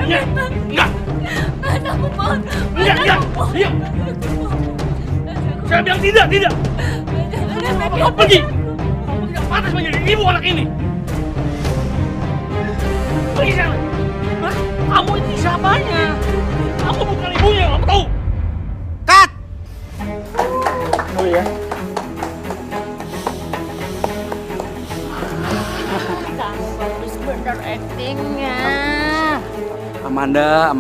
Enggak. Enggak. Aku mohon. Enggak. Diam. Saya bilang tidak. Kamu pergi. Kamu tidak pantas menjadi ibu anak ini. Pergi sana. Hah? Kamu ini siapanya? Kamu bukan ibunya, kamu tahu? Cut! Oh iya. Kamu bagus bener actingnya. Amanda,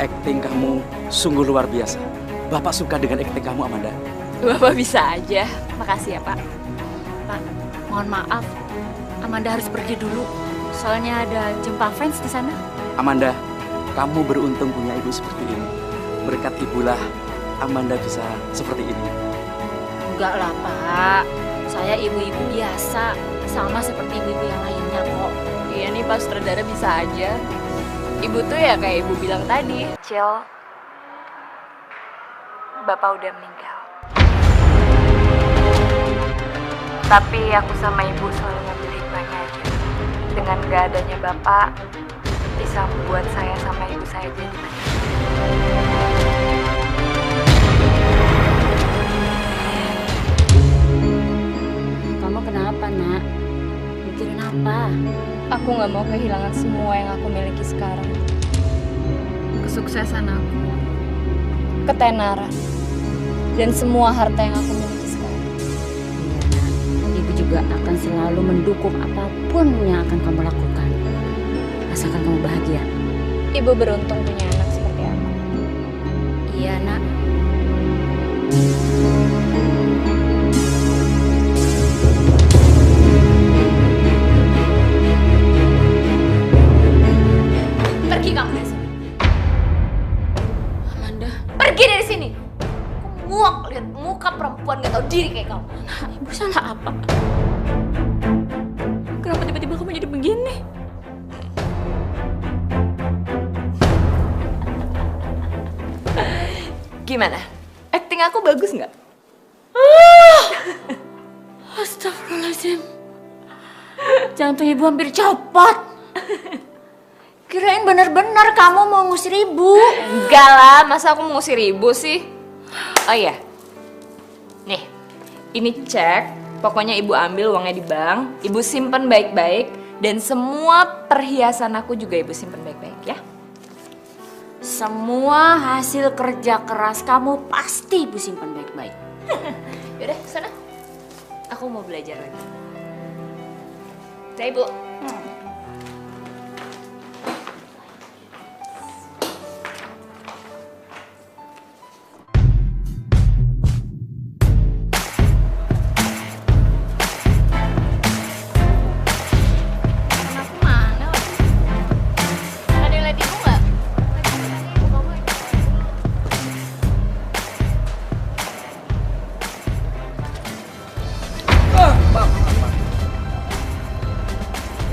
acting kamu sungguh luar biasa. Bapak suka dengan acting kamu, Amanda. Bapak bisa aja. Makasih ya, Pak. Pak, mohon maaf. Amanda harus pergi dulu. Soalnya ada jumpa fans di sana. Amanda, kamu beruntung punya ibu seperti ini. Berkat ibulah Amanda bisa seperti ini. Enggak lah, Pak. Saya ibu-ibu biasa. Sama seperti ibu-ibu yang lainnya kok. Iya nih, Pak Sutradara bisa aja. Ibu tuh ya kayak ibu bilang tadi. Cil, Bapak udah meninggal. Tapi aku sama ibu selalu ngambil hikmahnya aja. Dengan gak adanya Bapak, bisa membuat saya sama ibu saya jadi manis. Kamu kenapa, Nak? Mikirin apa? Aku gak mau kehilangan semua yang aku miliki sekarang. Kesuksesan aku, ketenaran, dan semua harta yang aku miliki sekarang. Iya, Nak. Ibu juga akan selalu mendukung apapun yang akan kamu lakukan. Asalkan kamu bahagia. Ibu beruntung punya anak seperti aku. Iya, Nak. Pergi kamu dari sini. Amanda, pergi dari sini. Aku muak lihat muka perempuan gak tahu diri kayak kamu. Nah, ibu salah apa? Kenapa tiba-tiba kamu jadi begini? Gimana? Acting aku bagus nggak? Astagfirullahaladzim. Jantung ibu hampir copot. Kirain bener-bener kamu mau ngusir ibu. Enggak lah, masa aku mau ngusir ibu sih? Oh iya, nih, ini cek. Pokoknya ibu ambil uangnya di bank, ibu simpen baik-baik, dan semua perhiasan aku juga ibu simpen baik-baik ya. Semua hasil kerja keras kamu pasti ibu simpen baik-baik. Yaudah, sana. Aku mau belajar lagi. Dah, Ibu. Anakku mana lagi? Ada yang lihat ibu nggak? Ibu kamu ya?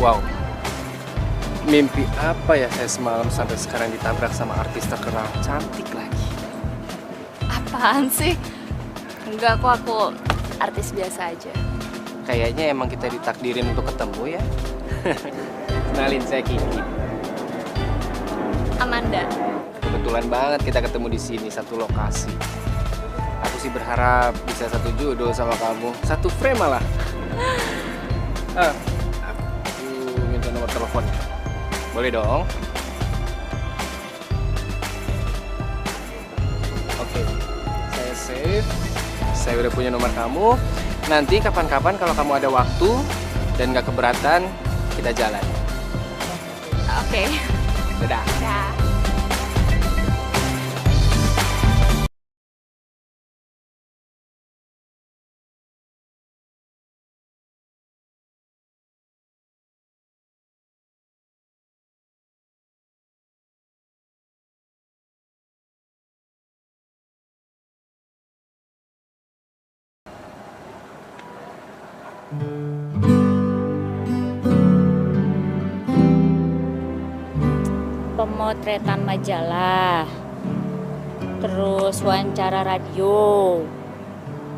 Wow, mimpi apa ya saya semalam sampai sekarang ditabrak sama artis terkenal cantik lagi. Apaan sih? Enggak kok, aku artis biasa aja. Kayaknya emang kita ditakdirin untuk ketemu ya. Kenalin, saya Kiki. Amanda. Kebetulan banget kita ketemu di sini satu lokasi. Aku sih berharap bisa satu judul sama kamu, satu frame malah. Aku minta nomor teleponnya. Boleh dong? Oke, saya save. Saya udah punya nomor kamu. Nanti kapan-kapan kalau kamu ada waktu dan gak keberatan, kita jalan. Oke. Dadah. Ya. Pemotretan majalah, terus wawancara radio,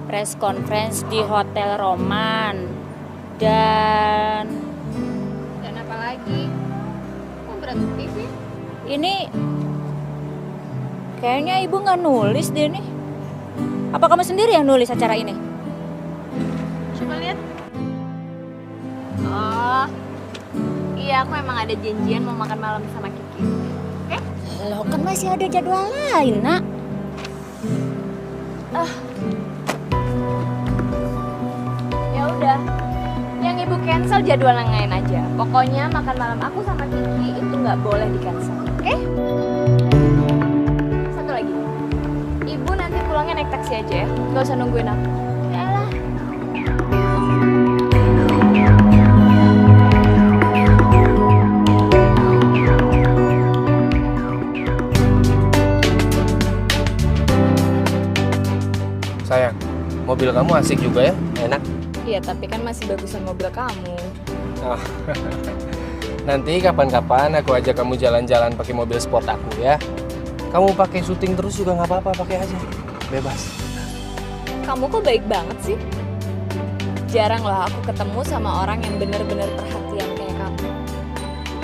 press conference di Hotel Roman, dan apa lagi? Kok berhenti sih? Ini kayaknya ibu nggak nulis deh nih. Apa kamu sendiri yang nulis acara ini? Coba lihat. Oh, iya aku emang ada janjian mau makan malam sama Kiki. Oke? Loh kan masih ada jadwal lain, Nak. Ya udah. Yang ibu cancel jadwal yang lain aja. Pokoknya makan malam aku sama Kiki itu nggak boleh di cancel. Oke? Satu lagi. Ibu nanti pulangnya naik taksi aja ya. Gak usah nungguin aku. Yalah. Sayang, mobil kamu asik juga ya, enak. Iya, tapi kan masih bagusan mobil kamu. Oh. Nanti kapan-kapan aku ajak kamu jalan-jalan pakai mobil sport aku ya. Kamu pakai syuting terus juga nggak apa-apa, pakai aja, bebas. Kamu kok baik banget sih? Jarang loh aku ketemu sama orang yang bener-bener perhatian kayak kamu.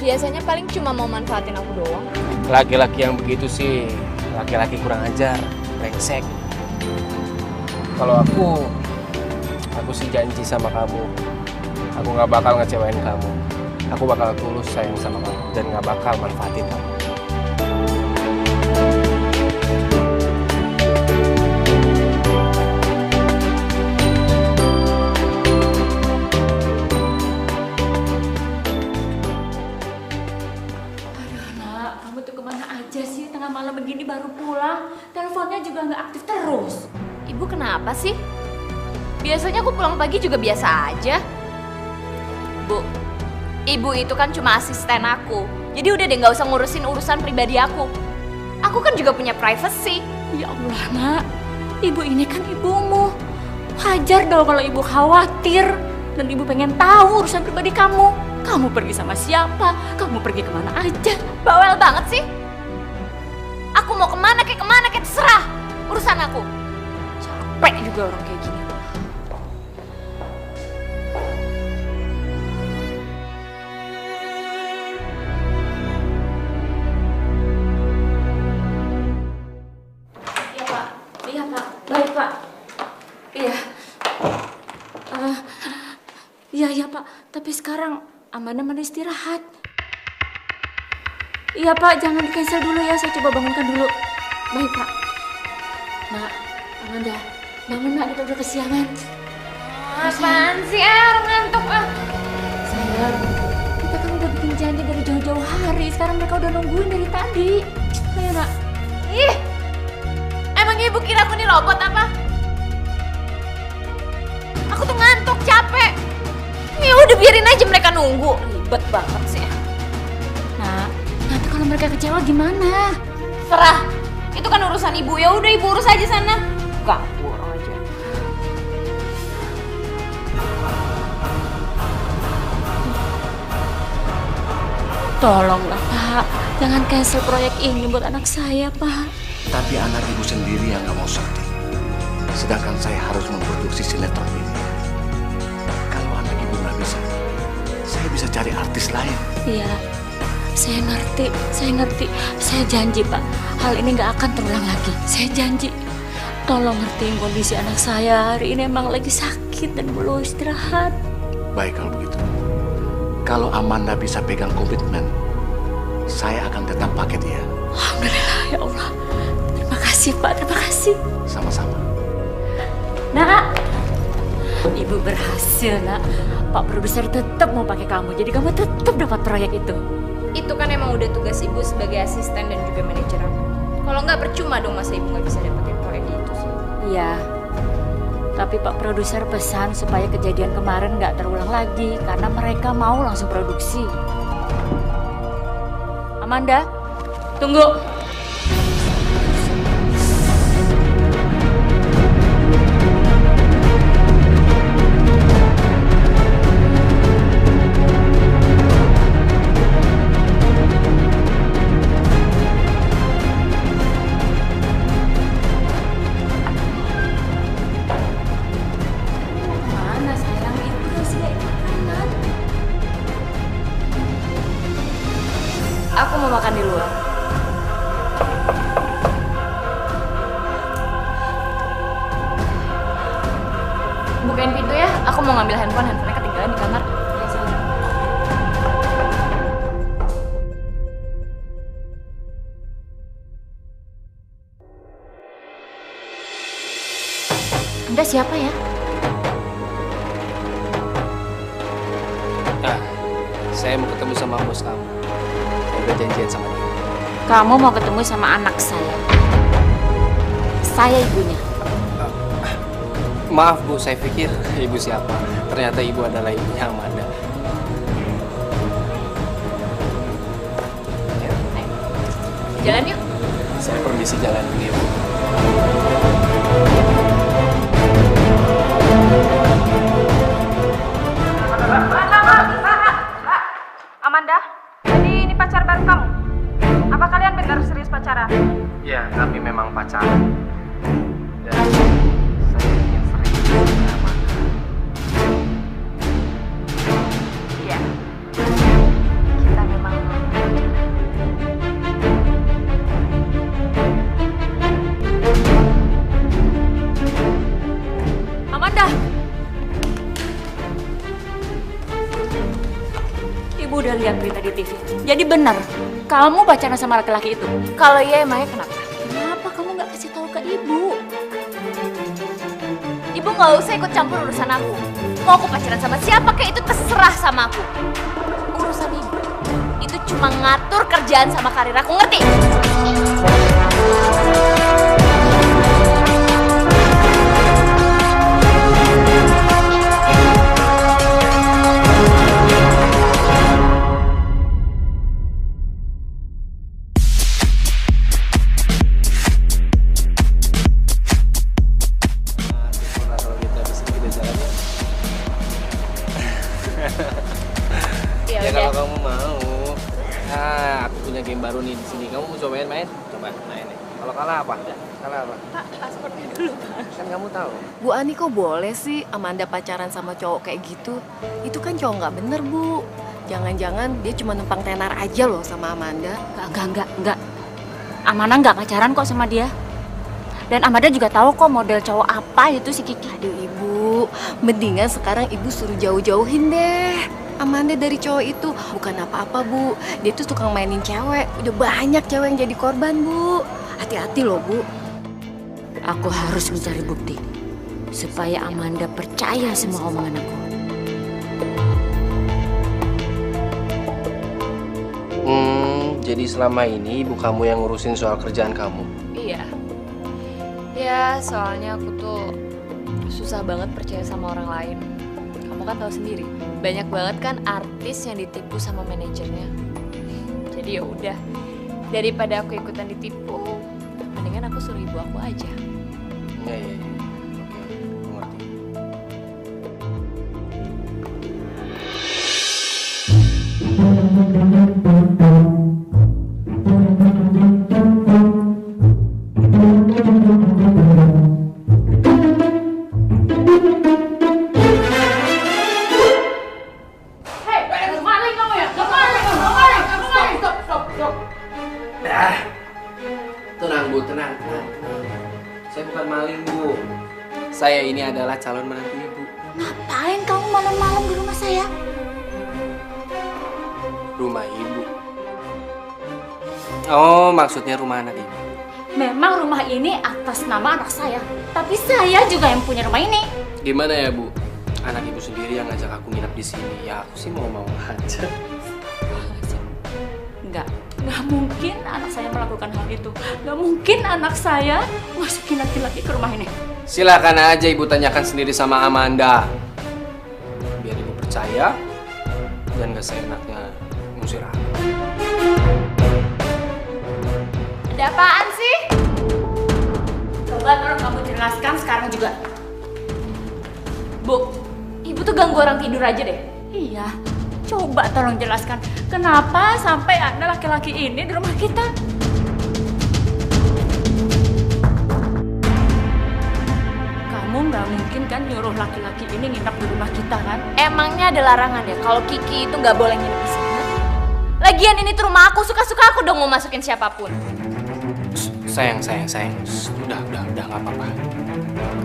Biasanya paling cuma mau manfaatin aku doang. Laki-laki yang begitu sih, laki-laki kurang ajar, brengsek. Kalau aku sih janji sama kamu, aku nggak bakal ngecewain kamu. Aku bakal tulus sayang sama kamu dan nggak bakal manfaatin kamu. Nak, kamu tuh kemana aja sih? Tengah malam begini baru pulang. Teleponnya juga nggak aktif terus. Ibu kenapa sih? Biasanya aku pulang pagi juga biasa aja. Bu, ibu itu kan cuma asisten aku. Jadi udah deh nggak usah ngurusin urusan pribadi aku. Aku kan juga punya privacy. Ya Allah, Nak. Ibu ini kan ibumu. Wajar dong kalau ibu khawatir. Dan ibu pengen tahu urusan pribadi kamu. Kamu pergi sama siapa? Kamu pergi kemana aja? Bawel banget sih. Aku mau kemana kayak terserah. Urusan aku. Capek juga orang kayak gini. Iya, Pak. Iya, Pak. Baik, Pak. Iya. Iya, Pak. Tapi sekarang Amanda mau istirahat. Iya, Pak. Jangan di-cancel dulu ya. Saya coba bangunkan dulu. Baik, Pak. Nak, Amanda. Bangun, Nak. Kita udah kesiangan. Apaan sih, orang ngantuk ah. Sayang, kita kan udah bikin janji dari jauh-jauh hari. Sekarang mereka udah nungguin dari tadi. Ayo, Nak. Ih, emang ibu kira aku nih robot apa? Aku tuh ngantuk, capek. Ya udah biarin aja mereka nunggu. Ribet banget sih. Nah, nanti kalau mereka kecewa gimana? Serah. Itu kan urusan ibu. Ya udah ibu urus aja sana. Ganggu orang aja. Tolonglah, Pak. Jangan cancel proyek ini buat anak saya, Pak. Tapi anak ibu sendiri yang nggak mau syuting. Sedangkan saya harus memproduksi sinetron ini. Kalau anak ibu nggak bisa, saya bisa cari artis lain. Iya, saya ngerti. Saya janji, Pak. Hal ini nggak akan terulang lagi. Saya janji. Tolong ngertiin kondisi anak saya. Hari ini emang lagi sakit dan perlu istirahat. Baik kalau begitu. Kalau Amanda bisa pegang komitmen, saya akan tetap pakai dia. Alhamdulillah, ya Allah. Terima kasih, Pak. Terima kasih. Sama-sama. Nak, ibu berhasil, Nak. Pak produser tetap mau pakai kamu, jadi kamu tetap dapat proyek itu. Itu kan emang udah tugas ibu sebagai asisten dan juga manajer aku. Kalau nggak percuma dong masa ibu nggak bisa dapetin proyek itu sih. Iya. Tapi Pak produser pesan supaya kejadian kemarin nggak terulang lagi karena mereka mau langsung produksi. Amanda, tunggu. Mana sayang itu sih makanan? Aku mau makan di luar. Bukain pintu ya, aku mau ngambil handphonenya ketinggalan di kamar. Anda siapa ya? Nah, saya mau ketemu sama bos kamu. Saya udah janjian sama dia. Kamu mau ketemu sama anak saya. Saya ibunya. Maaf Bu, saya pikir ibu siapa. Ternyata ibu adalah ibunya Amanda. Jalan yuk. Saya permisi jalan dulu ya Bu. Amanda, jadi ini pacar baru kamu? Apa kalian benar serius pacaran? Ya, kami memang pacaran. Dan saya ingin serius dengan Amanda. Iya. Kita memang Amanda. Ibu udah lihat berita di TV. Jadi benar, kamu pacaran sama laki-laki itu. Kalau iya emangnya kenapa? Kenapa kamu nggak kasih tahu ke ibu? Ibu nggak usah ikut campur urusan aku. Mau aku pacaran sama siapa kayak itu terserah sama aku. Urusan ibu itu cuma ngatur kerjaan sama karir aku, ngerti? Kalau gitu habis ini kita jalan ya. Ya Ya udah. kalau kamu mau. Nah, aku punya game baru nih di sini. Kamu mau cobain main? Coba main nih. Kalau kalah apa? Kalah apa? Pak, paspornya dulu. Kan kamu tahu. Bu Ani kok boleh sih Amanda pacaran sama cowok kayak gitu? Itu kan cowok nggak bener, Bu. Jangan-jangan dia cuma numpang tenar aja loh sama Amanda. Enggak. Amanda nggak pacaran kok sama dia. Dan Amanda juga tahu kok model cowok apa itu si Kiki. Aduh Ibu, mendingan sekarang Ibu suruh jauh-jauhin deh Amanda dari cowok itu. Bukan apa-apa Bu, dia tuh tukang mainin cewek. Udah banyak cewek yang jadi korban Bu. Hati-hati loh Bu. Aku harus mencari bukti supaya Amanda percaya semua omongan aku. Jadi selama ini ibu kamu yang ngurusin soal kerjaan kamu. Iya. Ya, soalnya aku tuh susah banget percaya sama orang lain. Kamu kan tahu sendiri, banyak banget kan artis yang ditipu sama manajernya. Jadi ya udah, daripada aku ikutan ditipu, mendingan aku suruh ibu aku aja. Iya. Oke, aku ngerti. Tenang Bu, tenang. Saya bukan maling Bu. Saya ini adalah calon menantu Ibu. Ngapain kamu malam-malam di rumah saya? Rumah Ibu. Oh, maksudnya rumah anak Ibu. Memang rumah ini atas nama anak saya, tapi saya juga yang punya rumah ini. Gimana ya Bu? Anak Ibu sendiri yang ngajak aku nginep di sini. Ya aku sih mau aja. Nggak mungkin anak saya melakukan hal itu. Nggak mungkin anak saya masukin laki-laki ke rumah ini. Silakan aja Ibu tanyakan sendiri sama Amanda. Biar Ibu percaya dan gak seenaknya ngusir aku. Ada apaan sih? Coba tolong kamu jelaskan sekarang juga. Bu, ibu tuh ganggu orang tidur aja deh. Iya, coba tolong jelaskan kenapa sampai ada laki-laki ini di rumah kita. Kamu nggak mungkin kan nyuruh laki-laki ini nginep di rumah kita kan? Emangnya ada larangan ya kalau Kiki itu nggak boleh nginep di sini? Lagian ini tuh rumah aku, suka-suka aku dong mau masukin siapapun. Sayang. Udah, nggak apa-apa.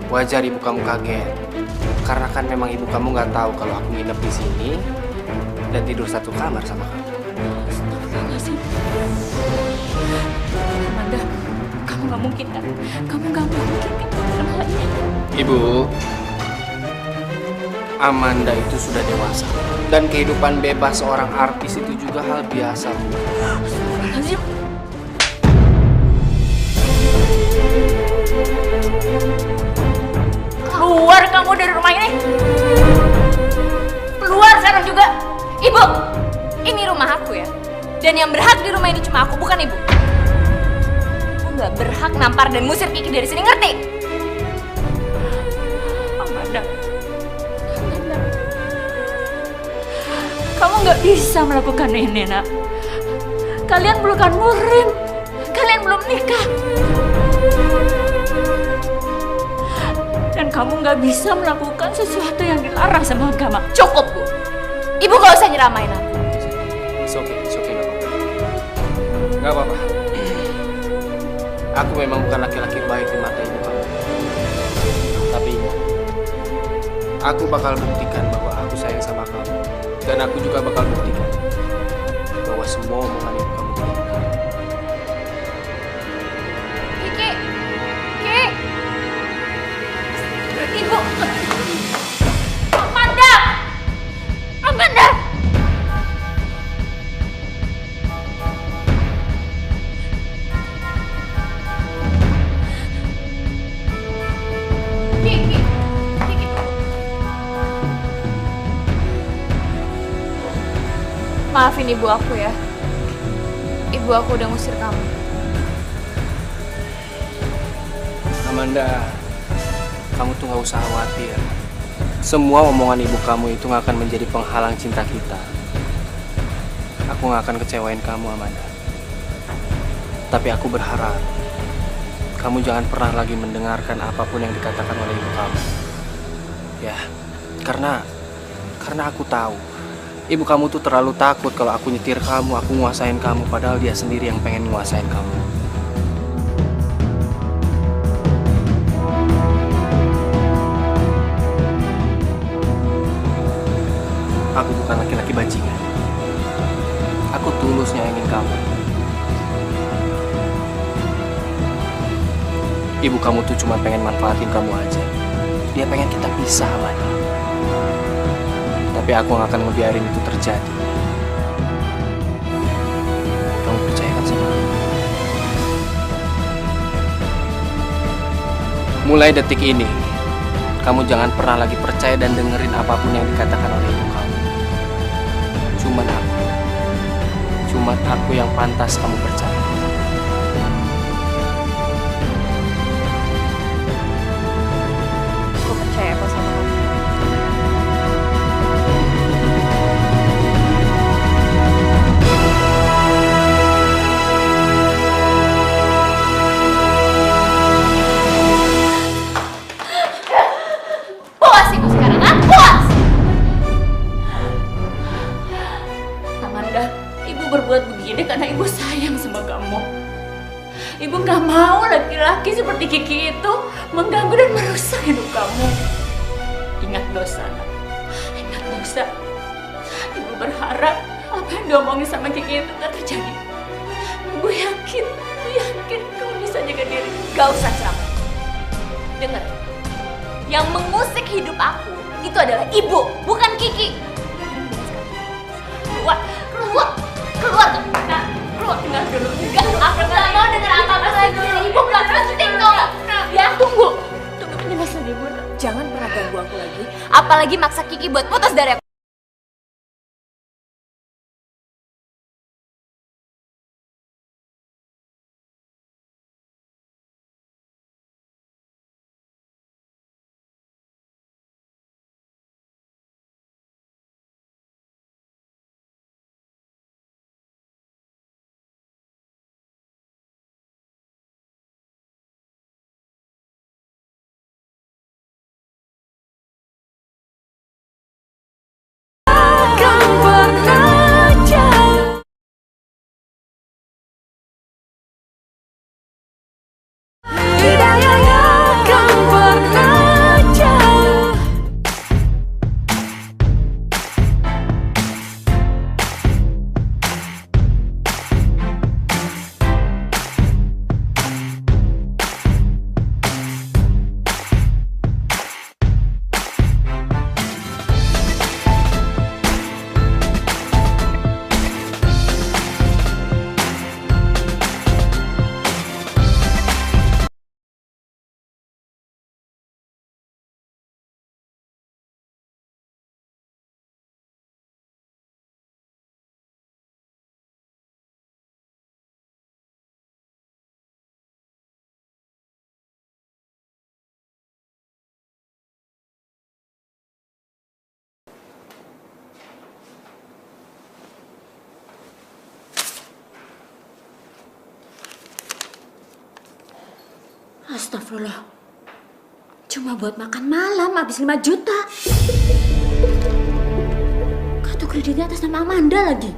Wajar ibu kamu kaget. Karena kan memang ibu kamu nggak tahu kalau aku nginep di sini dan tidur satu kamar sama kamu. Astagfirullahaladzim. Amanda, kamu nggak mungkin kan? Kamu nggak mungkin kan melakukan hal ini? Ibu, Amanda itu sudah dewasa. Dan kehidupan bebas seorang artis itu juga hal biasa, Bu. Astagfirullahaladzim. Keluar kamu dari rumah ini. Keluar sekarang juga. Ibu, ini rumah aku ya. Dan yang berhak di rumah ini cuma aku, bukan ibu. Aku nggak berhak nampar dan ngusir Kiki dari sini, ngerti? Amanda. Kamu nggak bisa melakukan ini, nak. Kalian bukan muhrim. Kalian belum nikah. Dan kamu nggak bisa melakukan sesuatu yang dilarang sama agama. Cukup, Bu. Ibu gak usah nyeramain aku. It's okay, nggak apa-apa. Aku memang bukan laki-laki baik di mata ibu kamu. Tapi ingat, aku bakal buktikan bahwa aku sayang sama kamu. Dan aku juga bakal buktikan bahwa semua omongan ibu kamu itu benar. Kiki. Ibu. Amanda. Kiki. Maafin ibu aku ya. Ibu aku udah ngusir kamu. Amanda, kamu tuh nggak usah khawatir. Semua omongan ibu kamu itu nggak akan menjadi penghalang cinta kita. Aku nggak akan kecewain kamu, Amanda. Tapi aku berharap kamu jangan pernah lagi mendengarkan apapun yang dikatakan oleh ibu kamu. Ya, karena aku tahu ibu kamu tuh terlalu takut kalau aku nyetir kamu, aku nguasain kamu, padahal dia sendiri yang pengen nguasain kamu. Aku bukan laki-laki bajingan. Aku tulus nyayangin kamu. Ibu kamu tuh cuma pengen manfaatin kamu aja. Dia pengen kita pisah, Amanda. Tapi aku gak akan ngebiarin itu terjadi. Kamu percaya kan sama aku? Mulai detik ini, kamu jangan pernah lagi percaya dan dengerin apapun yang dikatakan oleh ibu kamu. Cuman aku yang pantas kamu percaya. Aku percaya kok sama kamu. Puas ibu sekarang, ah? Puas! Amanda, ibu berbuat begini karena ibu sayang sama kamu. Ibu gak mau laki-laki seperti Kiki itu mengganggu dan merusak hidup kamu. Ingat dosa, nak. Ingat dosa. Ibu berharap apa yang diomongin sama Kiki itu gak terjadi. Ibu yakin kamu bisa jaga diri. Gak usah ceramah. Dengar, yang mengusik hidup aku itu adalah ibu, bukan Kiki. Keluar kamu. Nah, keluar. Dengar dulu. Enggak, aku gak mau denger apa-apa lagi dari ibu. Gak penting tau gak? Ya, tunggu penjelasan ibu. Jangan pernah ganggu aku lagi. Apalagi maksa Kiki buat putus dari aku. Astagfirullah. Cuma buat makan malam habis 5 juta. Kartu kreditnya atas nama Amanda lagi.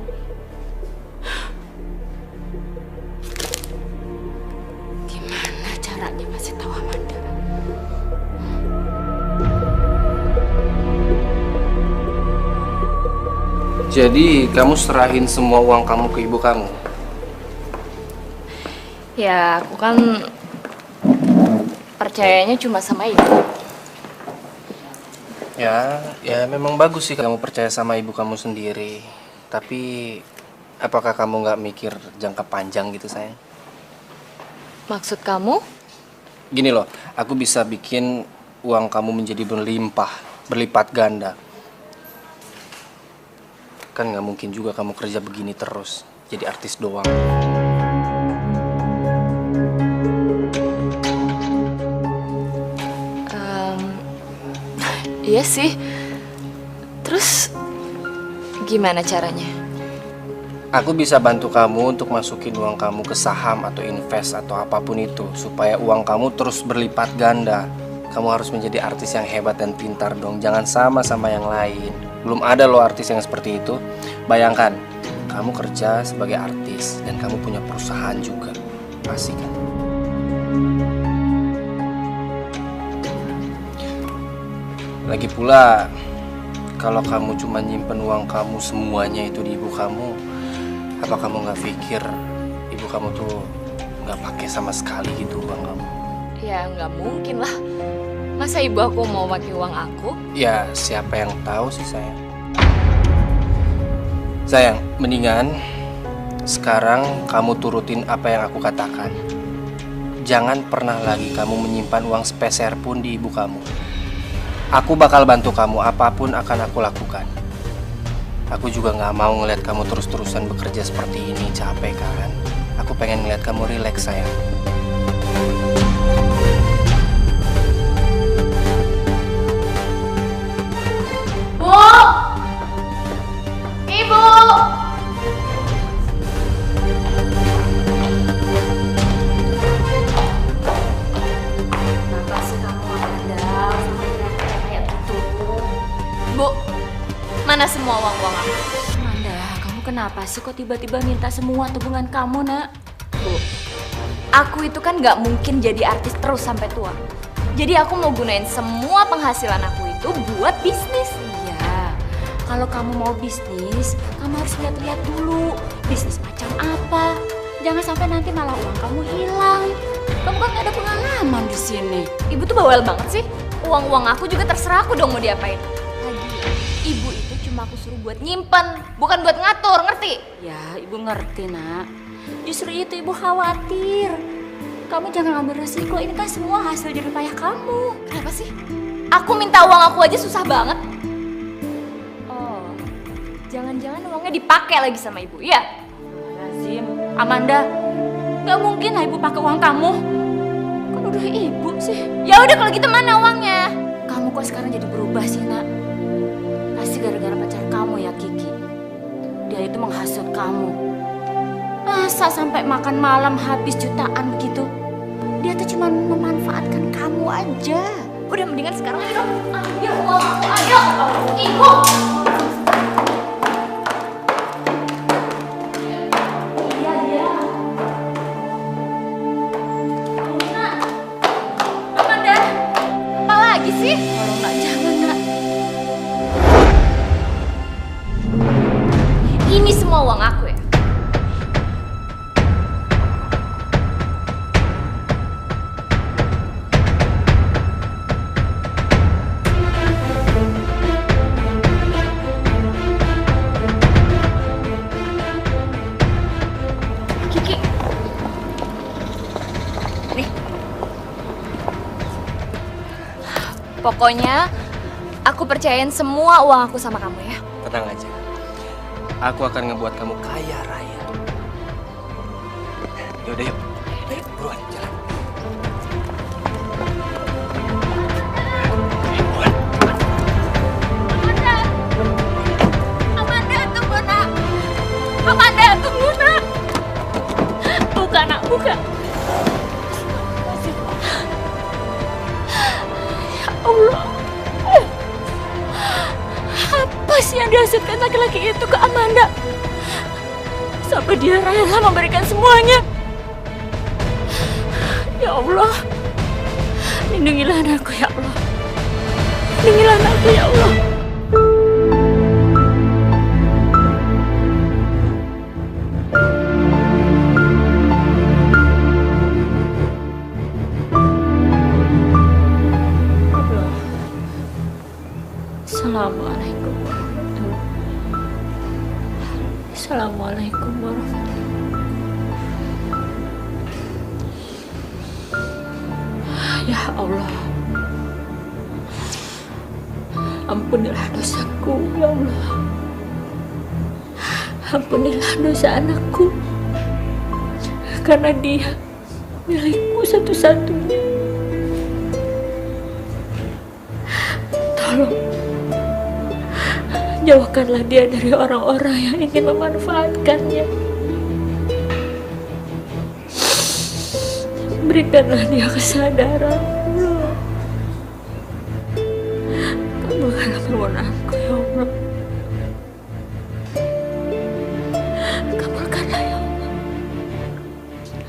Gimana caranya masih tahu Amanda? Jadi kamu serahin semua uang kamu ke ibu kamu? Ya, aku kan percayanya cuma sama ibu. Ya memang bagus sih kamu percaya sama ibu kamu sendiri. Tapi apakah kamu nggak mikir jangka panjang gitu sayang? Maksud kamu? Gini loh, aku bisa bikin uang kamu menjadi berlipat ganda. Kan nggak mungkin juga kamu kerja begini terus, jadi artis doang. Iya sih. Terus gimana caranya? Aku bisa bantu kamu untuk masukin uang kamu ke saham atau invest atau apapun itu supaya uang kamu terus berlipat ganda. Kamu harus menjadi artis yang hebat dan pintar dong. Jangan sama yang lain. Belum ada loh artis yang seperti itu. Bayangkan, kamu kerja sebagai artis dan kamu punya perusahaan juga. Pasti kan? Lagi pula, kalau kamu cuma nyimpen uang kamu semuanya itu di ibu kamu, apa kamu nggak pikir ibu kamu tuh nggak pakai sama sekali gitu uang kamu? Ya nggak mungkin lah. Masa ibu aku mau pakai uang aku? Ya siapa yang tahu sih sayang. Sayang, mendingan sekarang kamu turutin apa yang aku katakan. Jangan pernah lagi kamu menyimpan uang sepeser pun di ibu kamu. Aku bakal bantu kamu, apapun akan aku lakukan. Aku juga gak mau ngeliat kamu terus-terusan bekerja seperti ini, capek kan? Aku pengen ngeliat kamu rileks sayang. Bu! Ibu! Kenapa sih kamu Amanda? Kayak gitu. Bu, mana semua uang-uang aku? Amanda, kamu kenapa sih kok tiba-tiba minta semua tabungan kamu, Nak? Bu, aku itu kan nggak mungkin jadi artis terus sampai tua. Jadi aku mau gunain semua penghasilan aku itu buat bisnis. Iya, kalau kamu mau bisnis, kamu harus lihat-lihat dulu. Bisnis macam apa? Jangan sampai nanti malah uang kamu hilang. Kamu kan gak ada pengalaman di sini. Ibu tuh bawel banget sih. Uang-uang aku juga terserah aku dong mau diapain. Lagi, ibu itu cuma aku suruh buat nyimpen, bukan buat ngatur, ngerti? Ya, ibu ngerti, Nak. Justru itu ibu khawatir. Kamu jangan ambil resiko, ini kan semua hasil jerih payah kamu. Kenapa sih? Aku minta uang aku aja susah banget. Oh, Jangan-jangan uangnya dipakai lagi sama ibu, iya? Lazim. Amanda, gak mungkin lah ibu pakai uang kamu. Kan udah ibu sih. Ya udah kalau gitu mana uangnya? Kamu kok sekarang jadi berubah sih, Nak? Pasti gara-gara pacar kamu ya, Kiki. Dia itu menghasut kamu. Masa sampai makan malam habis jutaan begitu? Dia tuh cuma memanfaatkan kamu aja. Udah mendingan sekarang ayo dong. Ayo uang aku, ayo. Ibu. Iya, iya. Amanda, apa lagi sih? Kalau nggak jangan, Nak. Ini semua uang aku ya? Kiki. Nih. Pokoknya aku percayain semua uang aku sama kamu ya. Tenang aja. Aku akan ngebuat kamu kaya raya. Yaudah yuk. Ayo buruan jalan. Amanda, tunggu nak. Amanda, tunggu nak. Buka nak, buka. Allah. Apa sih yang dihasutkan laki-laki itu ke Amanda? Sampai dia rela memberikan semuanya. Ya Allah, lindungilah anakku ya Allah. Lindungilah anakku ya Allah. Assalamualaikum warahmatullahi wabarakatuh. Assalamualaikum warahmatullahi wabarakatuh. Ya Allah, ampunilah dosaku ya Allah. Ampunilah dosa anakku, karena dia milikku satu-satunya. Tolong jauhkanlah dia dari orang-orang yang ingin memanfaatkannya. Berikanlah dia kesadaran. Kabulkanlah permohonanku ya Allah. Kabulkanlah ya Allah.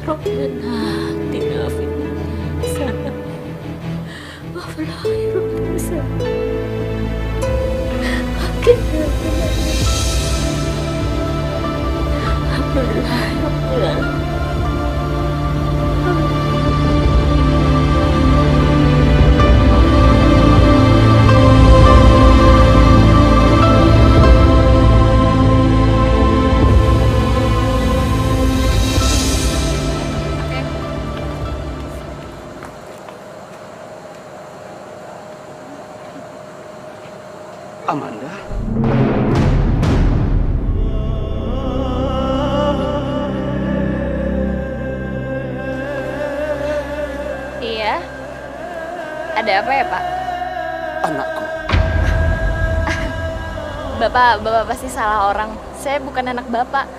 Rabbana atina fid dunya hasanah wa fil akhirati hasanah. Alhamdulillah ya Allah. Amanda? Iya. Ada apa ya, Pak? Anakku. Bapak pasti salah orang. Saya bukan anak Bapak.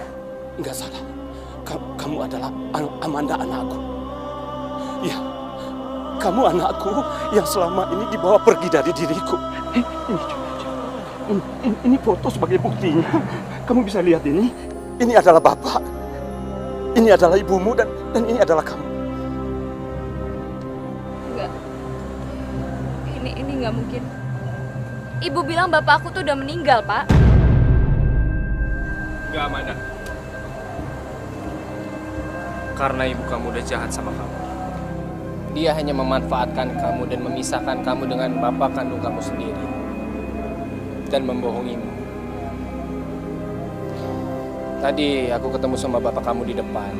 Enggak salah. Kamu adalah Amanda, anakku. Iya. Kamu anakku yang selama ini dibawa pergi dari diriku. Ini foto sebagai buktinya. Kamu bisa lihat ini. Ini adalah Bapak. Ini adalah ibumu dan ini adalah kamu. Enggak. Ini nggak mungkin. Ibu bilang bapak aku tuh udah meninggal, Pak. Enggak, Amanda. Karena ibu kamu udah jahat sama kamu. Dia hanya memanfaatkan kamu dan memisahkan kamu dengan bapak kandung kamu sendiri. Dan membohongimu. Tadi aku ketemu sama bapak kamu di depan.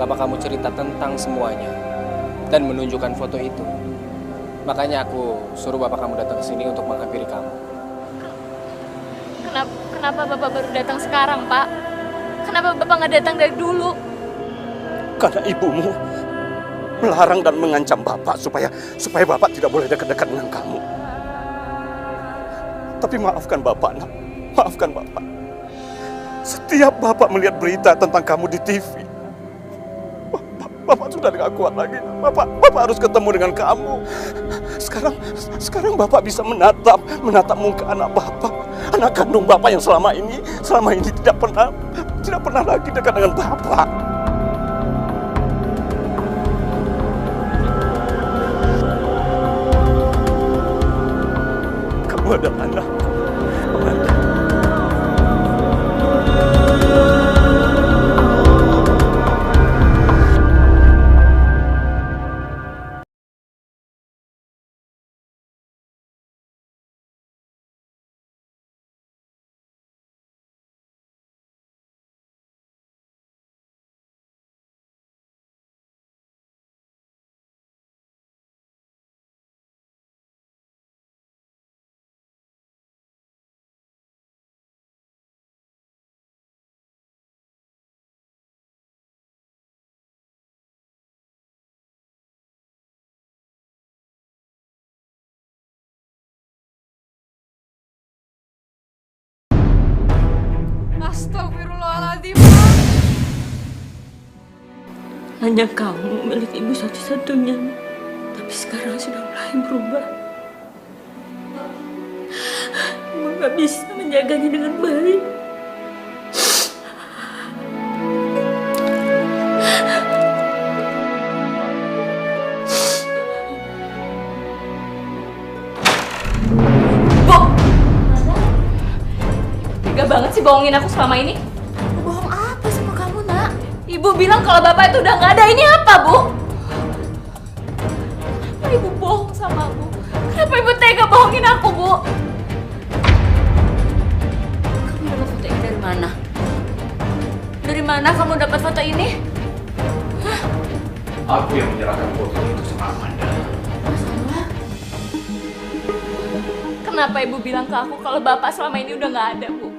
Bapak kamu cerita tentang semuanya dan menunjukkan foto itu. Makanya aku suruh bapak kamu datang ke sini untuk menghampiri kamu. Kenapa bapak baru datang sekarang, Pak? Kenapa bapak nggak datang dari dulu? Karena ibumu melarang dan mengancam Bapak supaya Bapak tidak boleh dekat-dekat dengan kamu. Tapi maafkan Bapak, nak. Maafkan Bapak. Setiap Bapak melihat berita tentang kamu di TV, Bapak sudah tidak kuat lagi. Bapak harus ketemu dengan kamu. Sekarang Bapak bisa menatap muka anak Bapak, anak kandung Bapak yang selama ini tidak pernah lagi dekat dengan Bapak. Kamu adalah anakku, Amanda. Astagfirullahaladzim. Hanya kamu milik ibu satu-satunya. Tapi sekarang sudah mulai berubah. Ibu gak bisa menjaganya dengan baik. Bu! Tega banget sih bohongin aku selama ini. Bohong apa sama kamu, Nak? Ibu bilang kalau bapak itu udah nggak ada. Ini apa, Bu? Kenapa ibu bohong sama aku? Kenapa ibu tega bohongin aku, Bu? Kamu dapat foto ini dari mana? Dari mana kamu dapat foto ini? Aku yang menyerahkan foto itu sama Amanda. Kenapa ibu bilang ke aku kalau bapak selama ini udah nggak ada, Bu?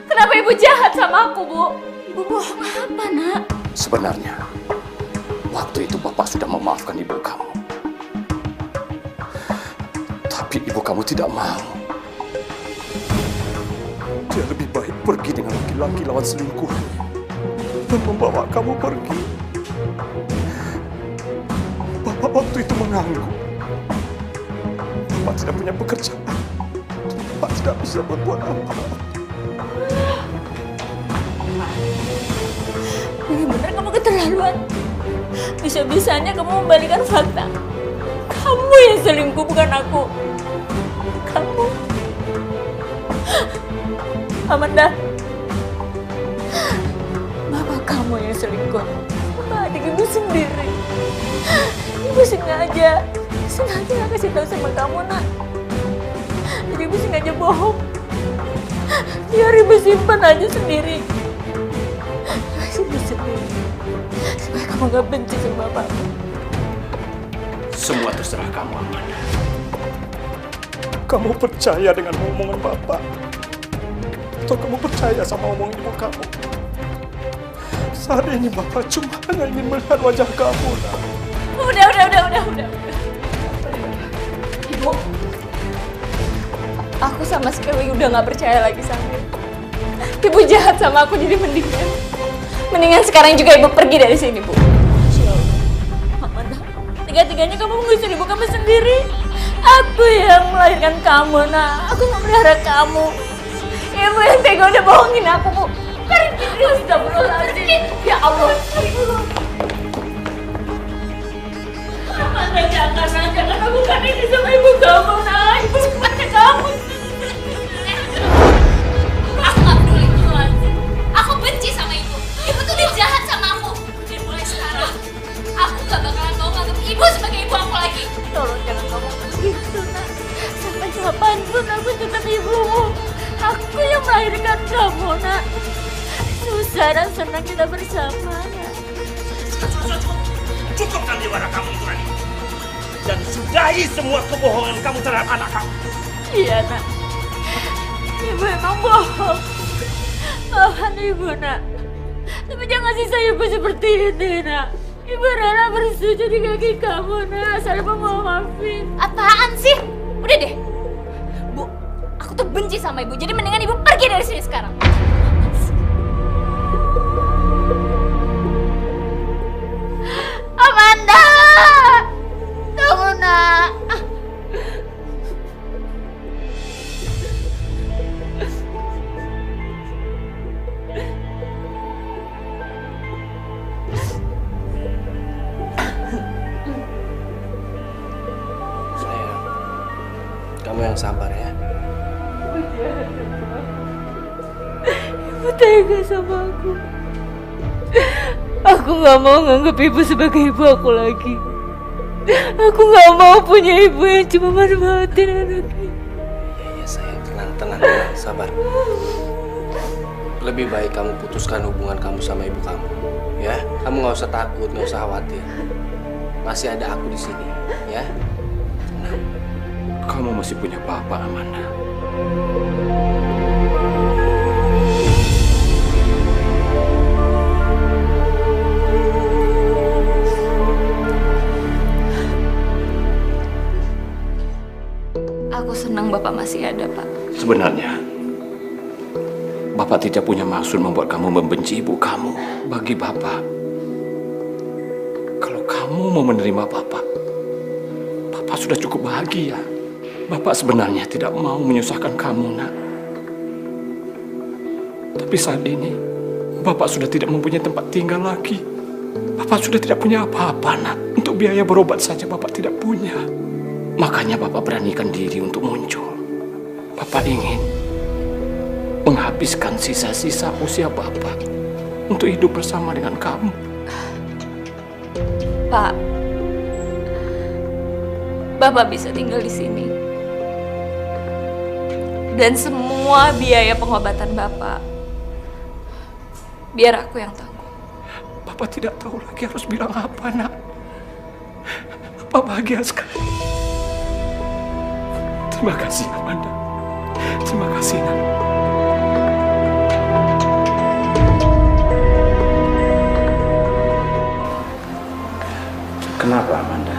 Kenapa ibu jahat sama aku, Bu? Ibu bohong apa, Nak? Sebenarnya, waktu itu Bapak sudah memaafkan ibu kamu. Tapi ibu kamu tidak mau. Dia lebih baik pergi dengan laki-laki lawan selingkuh dan membawa kamu pergi. Bapak waktu itu menganggur. Bapak tidak punya pekerjaan. Bapak tidak bisa berbuat apa-apa. Benar-benar kamu keterlaluan. Bisa-bisanya kamu membalikan fakta. Kamu yang selingkuh, bukan aku. Kamu. Amanda. Bapak kamu yang selingkuh sama adik ibu sendiri. Ibu sengaja nggak kasih tahu sama kamu, Nak. Jadi ibu sengaja bohong. Biar ibu simpan aja sendiri. Supaya kamu gak benci sama bapak. Semua terserah kamu, Amanda. Kamu percaya dengan omongan Bapak? Atau kamu percaya sama omongan ibu kamu? Saat ini Bapak cuma hanya ingin melihat wajah kamu, nak. Udah. Ibu, aku sama sekali udah gak percaya lagi sama ibu. Ibu jahat sama aku, jadi mendingan sekarang juga ibu pergi dari sini, Bu. Amanda, tiga-tiganya kamu mengusir ibu kamu sendiri. Aku yang melahirkan kamu, Nak. Aku memelihara kamu. Ibu yang tega udah bohongin aku, Bu. Pergi, astagfirullahaladzim. Ya Allah. Amanda, jangan lakukan ini sama ibu kamu, Nak. Ibu semuanya kamu. Aku gak peduli, aku benci sama ibu. Ibu tuh udah jahat sama aku. Dan mulai sekarang, aku gak bakalan mau nganggap ibu sebagai ibu aku lagi. Tolong jangan ngomong begitu, Nak. Sampai kapanpun aku tetap ibumu. Aku yang melahirkan kamu, Nak. Susah dan senang kita bersama, Nak. Cukup sandiwara kamu itu, Rani. Dan sudahi semua kebohongan kamu terhadap anak kamu. Iya, Nak. Ibu emang bohong. Maafkan ibu, Nak. Tapi jangan siksa ibu seperti ini, Nak. Ibu rela bersujud di kaki kamu, Nak. Asal ibu mau maafin. Apaan sih? Udah deh. Bu, aku tuh benci sama ibu. Jadi mendingan ibu pergi dari sini sekarang. Amanda! Tunggu, Nak. Sayang, kamu yang sabar ya. Ibu tega sama aku. Aku gak mau nganggap ibu sebagai ibu aku lagi. Aku gak mau punya ibu yang cuma manfaatin anaknya. Iya sayang, tenang, sabar. Lebih baik kamu putuskan hubungan kamu sama ibu kamu, ya. Kamu nggak usah takut, nggak usah khawatir. Masih ada aku di sini, ya. Tenang. Kamu masih punya Bapak, Amanda. Aku senang Bapak masih ada, Pak. Sebenarnya, Bapak tidak punya maksud membuat kamu membenci ibu kamu. Bagi Bapak, kalau kamu mau menerima Bapak, Bapak sudah cukup bahagia. Bapak sebenarnya tidak mau menyusahkan kamu, nak. Tapi saat ini, Bapak sudah tidak mempunyai tempat tinggal lagi. Bapak sudah tidak punya apa-apa, nak. Untuk biaya berobat saja Bapak tidak punya. Makanya Bapak beranikan diri untuk muncul. Bapak ingin menghabiskan sisa-sisa usia Bapak untuk hidup bersama dengan kamu. Pak, Bapak bisa tinggal di sini. Dan semua biaya pengobatan Bapak, biar aku yang tanggung. Bapak tidak tahu lagi harus bilang apa, nak. Bapak bahagia sekali. Terima kasih, Amanda. Terima kasih, nak. Kenapa, Amanda?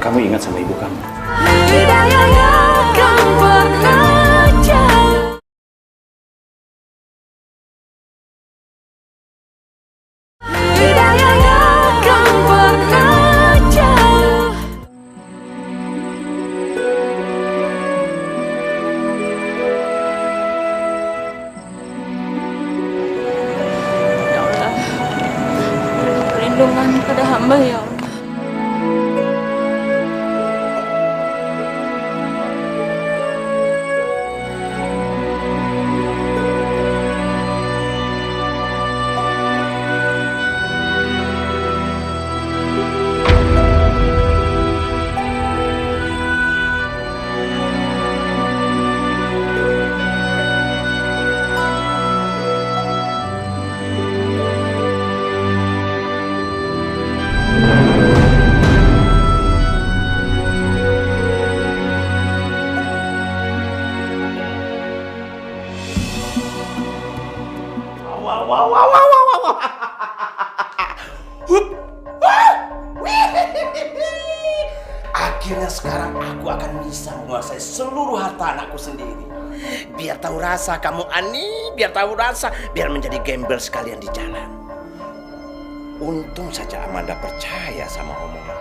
Kamu ingat sama ibu kamu? Ya Allah, perlindungan pada hamba ya Allah. Akhirnya sekarang aku akan bisa menguasai seluruh harta anakku sendiri. Biar tahu rasa kamu Ani, biar tahu rasa, biar menjadi gembel sekalian di jalan. Untung saja Amanda percaya sama omongan.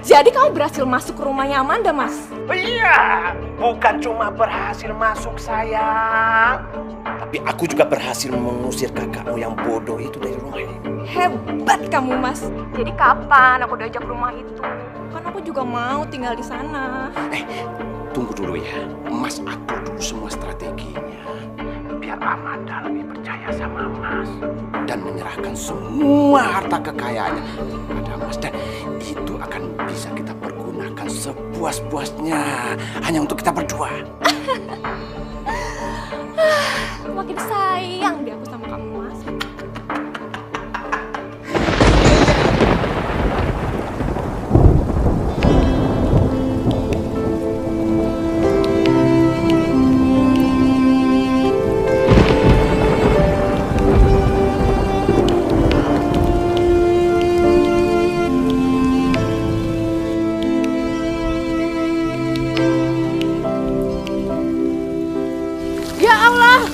Jadi kamu berhasil masuk ke rumahnya Amanda, Mas? Iya, bukan cuma berhasil masuk, sayang. Tapi aku juga berhasil mengusir kakakmu yang bodoh itu dari rumah ini. Hebat kamu, Mas. Jadi kapan aku diajak ke rumah itu? Kan aku juga mau tinggal di sana. Tunggu dulu ya. Mas atur dulu semua strateginya. Biar Amanda lebih percaya sama Mas. Dan menyerahkan semua harta kekayaannya kepada Mas. Dan itu akan bisa kita pergunakan sepuas-puasnya. Hanya untuk kita berdua. Makin sayang dia aku sama kamu, Mas. Ya Allah!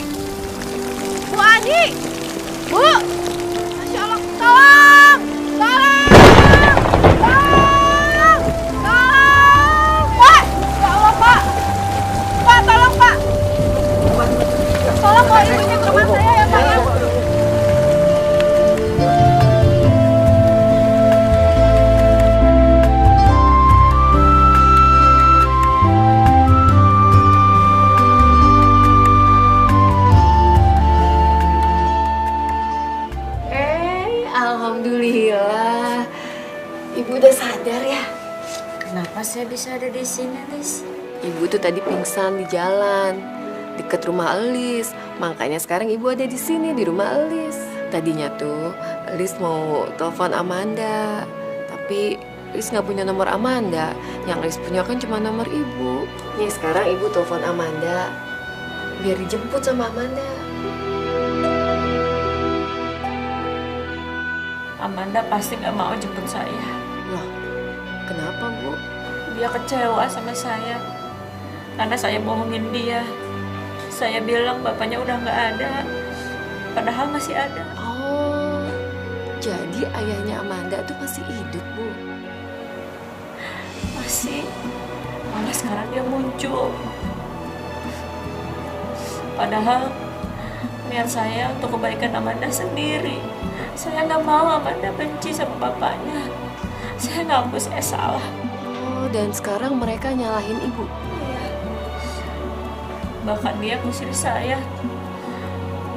Bu Ani! Bu! Masya Allah! Tolong! Tolong! Tolong! Tolong! Pak! Ya Allah, Pak! Pak, tolong, Pak! Tolong bawa ibunya ke rumah saya ya, Pak, ya! Alhamdulillah, Ibu udah sadar ya? Kenapa saya bisa ada di sini, Lis? Ibu tuh tadi pingsan di jalan, deket rumah Elis. Makanya sekarang Ibu ada di sini, di rumah Elis. Tadinya tuh Elis mau telepon Amanda, tapi Elis nggak punya nomor Amanda. Yang Elis punya kan cuma nomor Ibu. Nih sekarang Ibu telepon Amanda, biar dijemput sama Amanda. Amanda pasti nggak mau jemput saya. Loh, kenapa, Bu? Dia kecewa sama saya karena saya bohongin dia. Saya bilang bapaknya udah nggak ada, padahal masih ada. Oh, Jadi ayahnya Amanda tuh masih hidup, Bu? Masih. Malah sekarang dia muncul. Padahal niat saya untuk kebaikan Amanda sendiri. Saya nggak mau Amanda benci sama bapaknya. Saya ngaku saya salah. Oh, dan sekarang mereka nyalahin Ibu? Iya. Bahkan dia ngusir saya.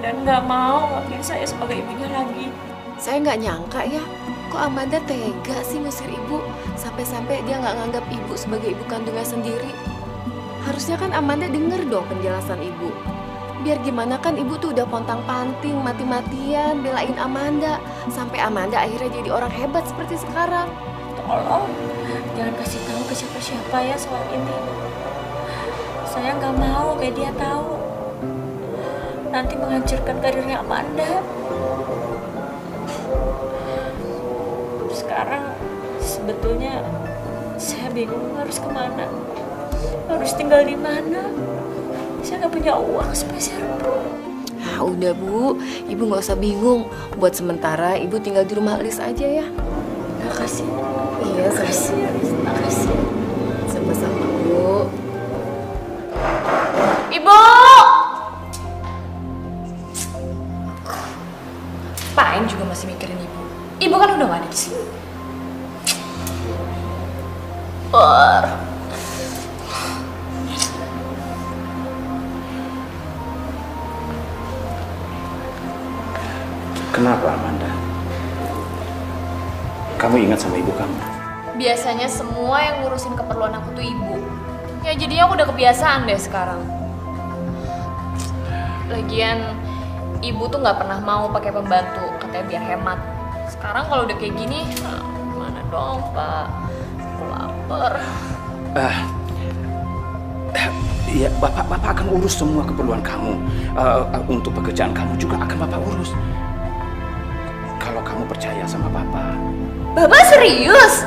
Dan nggak mau ngakuin saya sebagai ibunya lagi. Saya nggak nyangka ya, kok Amanda tega sih ngusir Ibu. Sampai-sampai dia nggak nganggap Ibu sebagai ibu kandungnya sendiri. Harusnya kan Amanda denger dong penjelasan Ibu. Biar gimana kan Ibu tuh udah pontang-panting, mati-matian belain Amanda. Sampai Amanda akhirnya jadi orang hebat seperti sekarang. Tolong, jangan kasih tahu ke siapa-siapa ya soal ini. Saya nggak mau media tahu. Nanti menghancurkan karirnya Amanda. Sekarang sebetulnya saya bingung harus kemana. Harus tinggal di mana. Saya nggak punya uang sepeser pun. Ah, udah Bu, Ibu nggak usah bingung. Buat sementara Ibu tinggal di rumah Alis aja ya. Makasih. Iya, makasih. Sama-sama Bu. Ibu! Paling juga masih mikirin ibu. Ibu kan udah gak ada di sini. Kenapa, Amanda? Kamu ingat sama ibu kamu? Biasanya semua yang ngurusin keperluan aku tuh ibu. Ya jadinya aku udah kebiasaan deh sekarang. Lagian ibu tuh nggak pernah mau pakai pembantu, katanya biar hemat. Sekarang kalau udah kayak gini, gimana dong Pak? Aku lapar. Iya, Bapak akan urus semua keperluan kamu. Untuk pekerjaan kamu juga akan Bapak urus. Kalau kamu percaya sama Bapak. Bapak serius?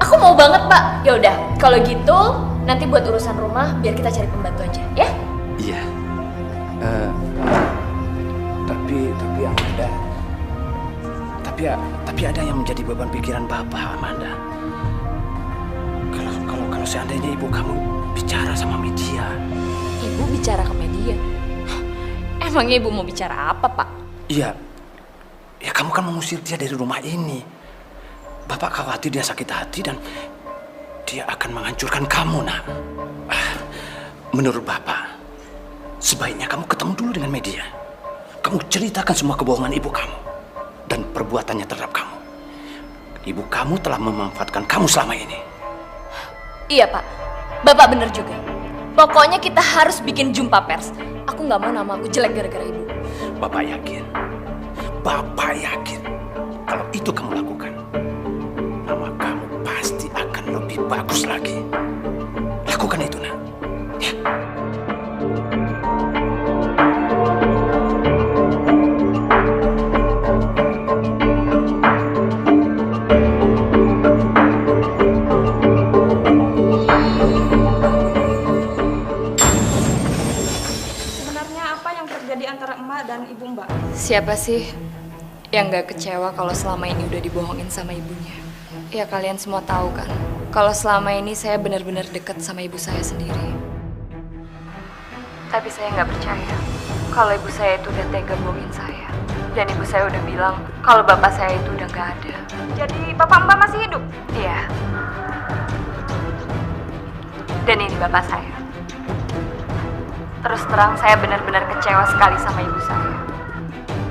Aku mau banget Pak. Ya udah, kalau gitu nanti buat urusan rumah biar kita cari pembantu aja, ya? Iya. Tapi Amanda. Tapi ada yang menjadi beban pikiran Bapak, Amanda. Kalau seandainya ibu kamu bicara sama media. Ibu bicara ke media? Emangnya ibu mau bicara apa, Pak? Iya. Ya kamu kan mengusir dia dari rumah ini. Bapak khawatir dia sakit hati dan dia akan menghancurkan kamu, Nak. Menurut Bapak, sebaiknya kamu ketemu dulu dengan media. Kamu ceritakan semua kebohongan ibu kamu dan perbuatannya terhadap kamu. Ibu kamu telah memanfaatkan kamu selama ini. Iya, Pak. Bapak bener juga. Pokoknya kita harus bikin jumpa pers. Aku nggak mau nama aku jelek gara-gara ibu. Bapak yakin kalau itu kamu lakukan, nama kamu pasti akan lebih bagus lagi. Lakukan itu, Nak. Ya. Sebenarnya apa yang terjadi antara emak dan ibu Mbak? Siapa sih yang nggak kecewa kalau selama ini udah dibohongin sama ibunya? Ya kalian semua tahu kan, kalau selama ini saya benar-benar dekat sama ibu saya sendiri. Tapi saya nggak percaya kalau ibu saya itu udah tega bohongin saya. Dan ibu saya udah bilang kalau bapak saya itu udah nggak ada. Jadi bapak Mbak masih hidup? Iya. Dan ini bapak saya. Terus terang saya benar-benar kecewa sekali sama ibu saya.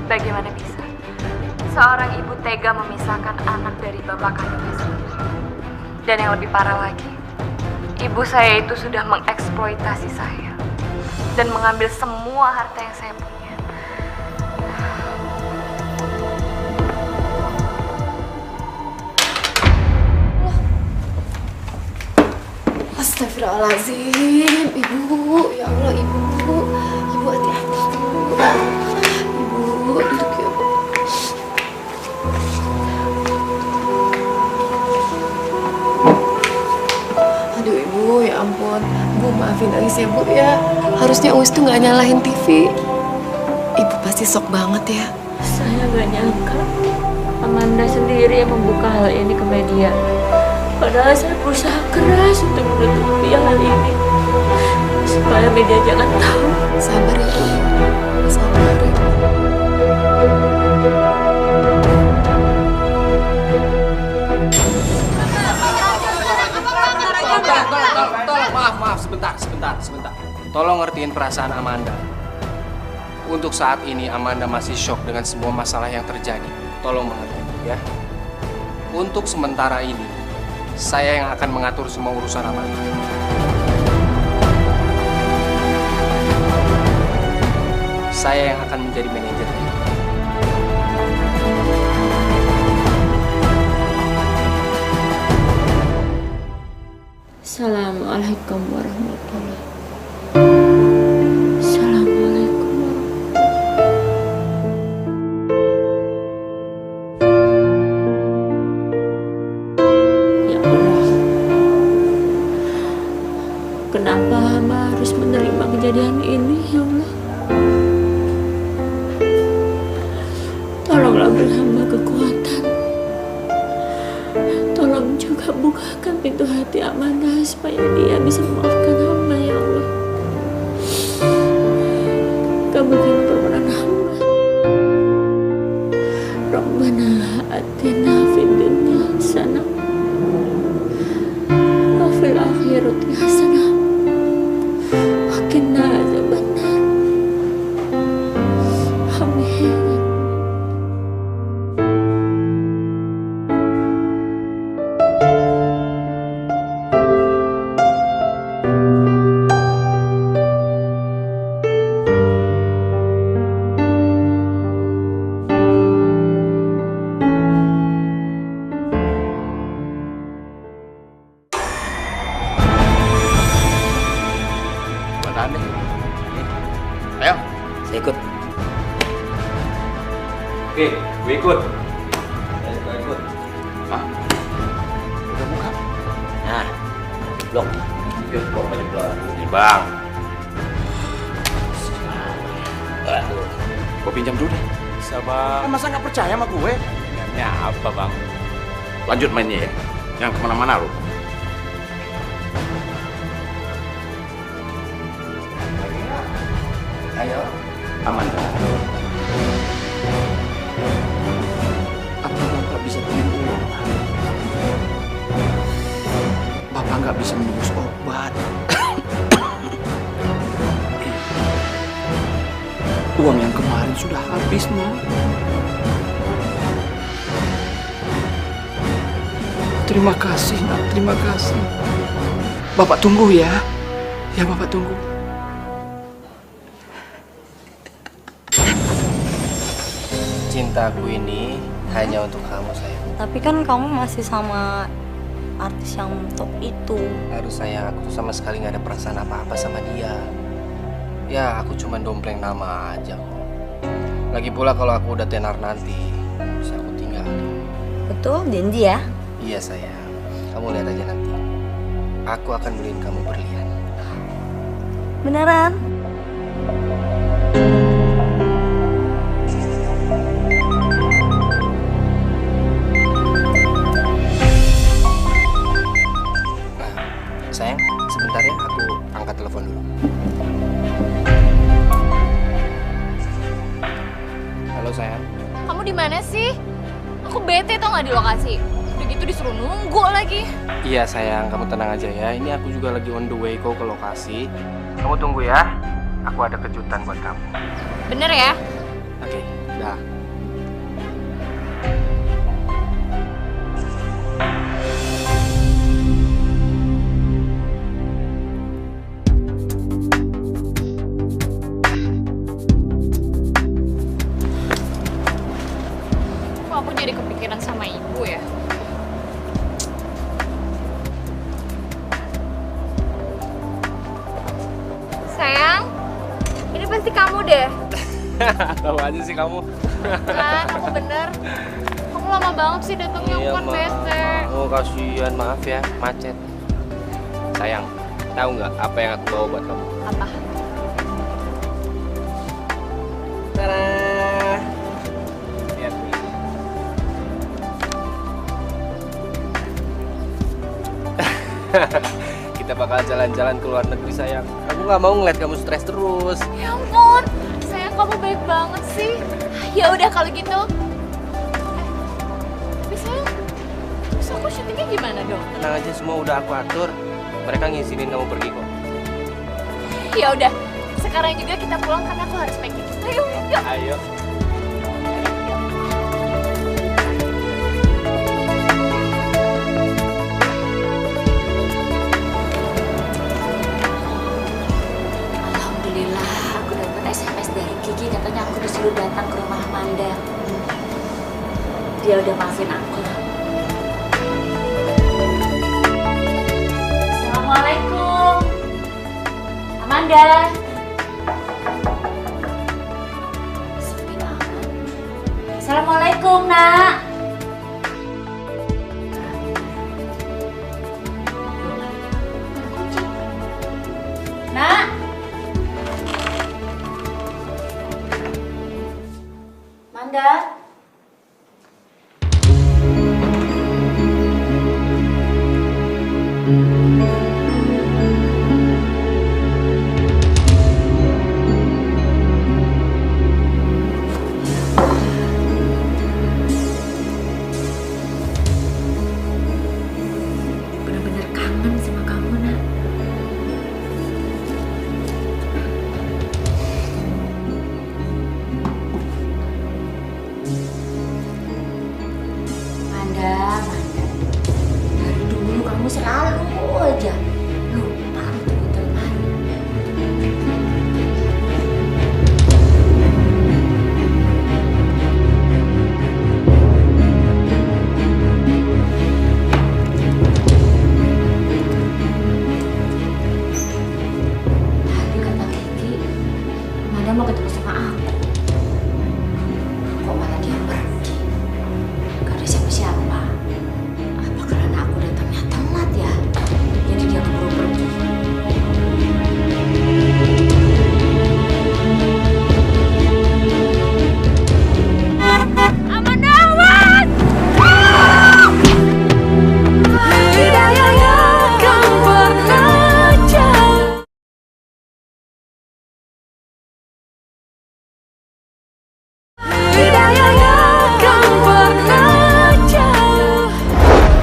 Bagaimana bisa seorang ibu tega memisahkan anak dari bapak kandungnya sendiri? Dan yang lebih parah lagi, ibu saya itu sudah mengeksploitasi saya dan mengambil semua harta yang saya punya. Astagfirullahaladzim, Ibu. Ya Allah, Ibu. Ibu hati-hati. Ibu, duduk ya, Bu. Aduh, Ibu, ya ampun. Bu, maafin Ais ya, Bu, ya. Harusnya Uis tuh gak nyalahin TV. Ibu pasti shock banget ya. Saya gak nyangka Amanda sendiri yang membuka hal ini ke media. Padahal saya berusaha keras untuk menutupi hal ini supaya media jangan tahu. Sabar ya, sabar. Tolong, maaf, sebentar. Tolong ngertiin perasaan Amanda. Untuk saat ini Amanda masih shock dengan semua masalah yang terjadi. Tolong mengerti, ya. Untuk sementara ini, saya yang akan mengatur semua urusan Amanda. Saya yang akan menjadi manajernya. Assalamualaikum warahmatullahi wabarakatuh. Assalamualaikum warahmatullahi. Ya Allah, kenapa hamba harus menerima kejadian ini, ya Allah? Tolonglah beri hamba kekuatan. Tolong juga bukakan pintu hati Amanda supaya dia bisa memaafkan hamba, ya Allah. Kabulkan permohonan hamba. Rabbana atina fid dunya hasanah wa fil akhirati hasanah wa qina adzabannar. Amin. Ayo, Saya ikut. Oke, gue ikut. Saya ikut. Hah? Udah buka? Nah, blok. Yuk, bawa baju pulang. Ini bang. Gue pinjam dulu deh. Sabar. Masa nggak percaya sama gue? Ya apa bang? Lanjut mainnya ya. Jangan kemana-mana lo. Ayo. Amanda. Apa Bapak bisa pinjam uang? Bapak nggak bisa menebus obat. Uang yang kemarin sudah habis, Mak. Terima kasih, Nak. Terima kasih. Bapak tunggu ya. Ya, Bapak tunggu. Cintaku ini hanya untuk kamu, sayang. Tapi kan kamu masih sama artis yang top itu. Harus sayang, aku tuh sama sekali nggak ada perasaan apa-apa sama dia. Ya, aku cuma dompleng nama aja kok. Lagi pula kalau aku udah tenar nanti, bisa aku tinggal. Betul, janji ya? Iya sayang, kamu lihat aja nanti. Aku akan beliin kamu berlian. Beneran? Sayang, sebentar ya, aku angkat telepon dulu. Halo sayang. Kamu di mana sih? Aku bete tau nggak di lokasi. Udah gitu disuruh nunggu lagi. Iya sayang, kamu tenang aja ya. Ini aku juga lagi on the way kok ke lokasi. Kamu tunggu ya. Aku ada kejutan buat kamu. Bener ya? Oke, dah. Kok aku jadi kepikiran sama ibu ya? Sayang, ini pasti kamu deh. Tahu aja sih kamu. Kan, aku bener. Kamu lama banget sih datangnya, aku kan bete. Oh kasihan, maaf ya, macet. Sayang, tahu nggak apa yang aku bawa buat kamu? Apa? Tada! Kita bakal jalan-jalan ke luar negeri sayang. Aku nggak mau ngeliat kamu stres terus. Ya ampun, sayang kamu baik banget sih. Ya udah kalau gitu. Tapi sayang, terus aku syutingnya gimana dong? Tenang aja, semua udah aku atur. Mereka ngizinin kamu pergi kok. Ya udah, sekarang juga kita pulang karena aku harus packing. Ayo, yuk. Ayo. Alhamdulillah, aku dapat SMS dari Kiki, katanya aku disuruh datang ke rumah Amanda. Dia udah maafin aku. Assalamualaikum, Amanda. Sepi banget. Assalamualaikum, Nak. Nak. Manda. Bener-bener kangen sama kamu, Nak. Manda. Dari dulu kamu selalu aja lupa untuk teman. Tadi kata Kiki, Manda mau ketemu sama aku. Kok malah dia pergi? Gak ada siapa-siapa. Apa karena aku datangnya telat ya? Jadi dia keburu pergi. Amanda, awas!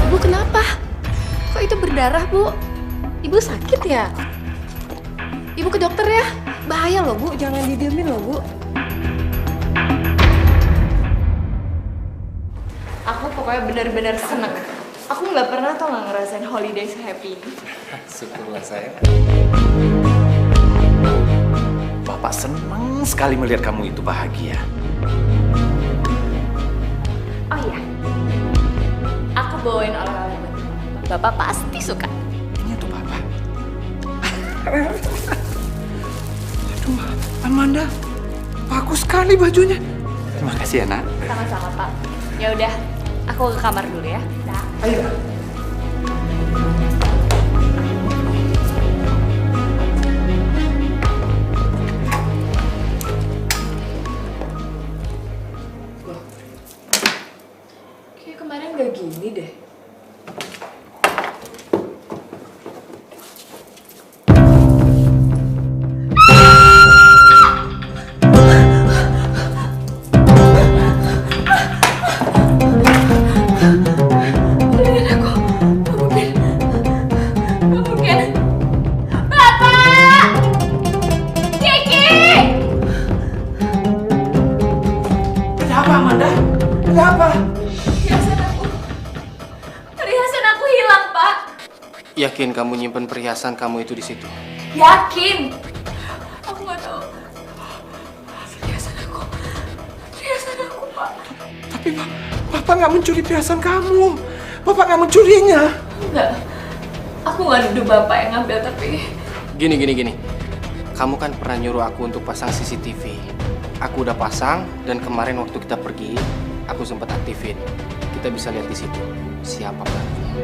Ibu kenapa? Kok itu berdarah, Bu? Ibu sakit ya? Ibu ke dokter ya? Bahaya loh, Bu. Jangan didiemin loh, Bu. Aku pokoknya benar-benar seneng. Aku nggak pernah tau nggak ngerasain holiday se-happy ini. Syukurlah sayang. Bapak senang sekali melihat kamu itu bahagia. Oh iya, aku bawain oleh-oleh buat Bapak pasti suka. Ini untuk Bapak. Aduh, Amanda, bagus sekali bajunya. Terima kasih ya, Nak. Sama-sama Pak. Ya udah, aku ke kamar dulu ya. Ayo. Kayak kemarin nggak gini deh. Kenapa, Amanda? Kenapa? Perhiasan aku hilang, Pak. Yakin kamu nyimpen perhiasan kamu itu di situ? Yakin. Aku nggak tahu. Perhiasan aku, Pak. Tapi Bapak nggak mencuri perhiasan kamu. Bapak nggak mencurinya. Enggak. Aku nggak nuduh Bapak yang ngambil, tapi Gini. Kamu kan pernah nyuruh aku untuk pasang CCTV. Aku udah pasang dan kemarin waktu kita pergi, aku sempat aktifin. Kita bisa lihat di situ siapa pelakunya.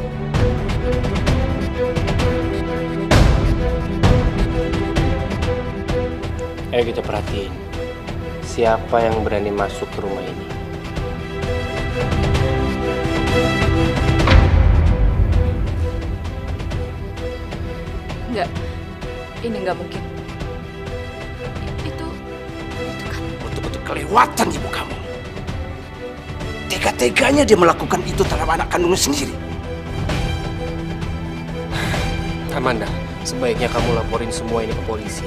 Ayo kita perhatiin siapa yang berani masuk ke rumah ini. Enggak, ini nggak mungkin. Itu kan Betul-betul kelewatan ibu kamu. Tega-teganya dia melakukan itu terhadap anak kandungnya sendiri. Amanda, sebaiknya kamu laporin semua ini ke polisi.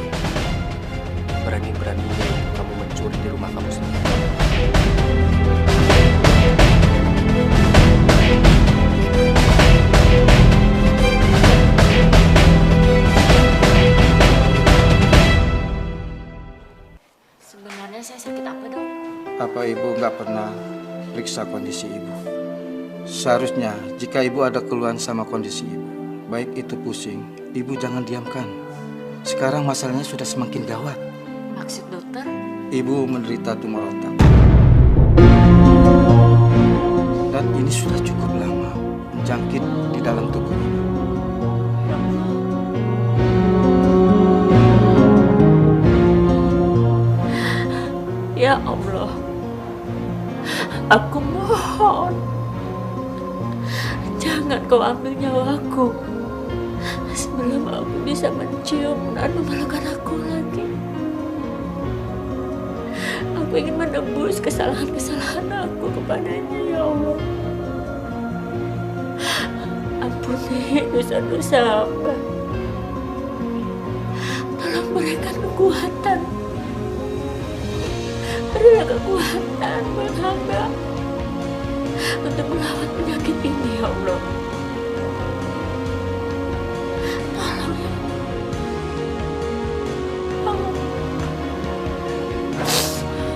Berani-beraninya kamu mencuri di rumah kamu sendiri. Sebenarnya saya sakit apa, Dok? Apa ibu nggak pernah periksa kondisi ibu? Seharusnya jika ibu ada keluhan sama kondisi ibu, baik itu pusing, ibu jangan diamkan. Sekarang masalahnya sudah semakin gawat. Maksud dokter? Ibu menderita tumor otak. Dan ini sudah cukup lama menjangkit di dalam tubuh ibu. Ya Allah, aku mohon, jangan kau ambil nyawaku sebelum aku bisa mencium dan memelukkan aku lagi. Aku ingin menebus kesalahan-kesalahan aku kepadanya, ya Allah. Ampuni dosa-dosa hamba. Tolong berikan kekuatan. Berilah kekuatan buat hamba untuk melawan penyakit ini, ya Allah. Tolong, ya Allah.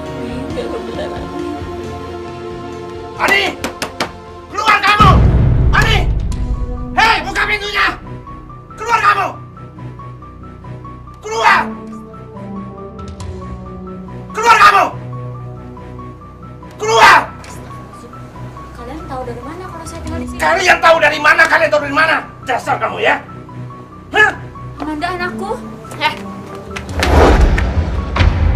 Amin, ya Rabbal Alamin. Ani! Keluar kamu! Ani! Hei, buka pintunya! Keluar kamu! Keluar! Keluar kamu! Keluar! Kalian tahu dari mana kalau saya tinggal di sini? Kalian tahu dari mana? Kalian tahu dari mana? Dasar kamu ya! Hah? Amanda anakku.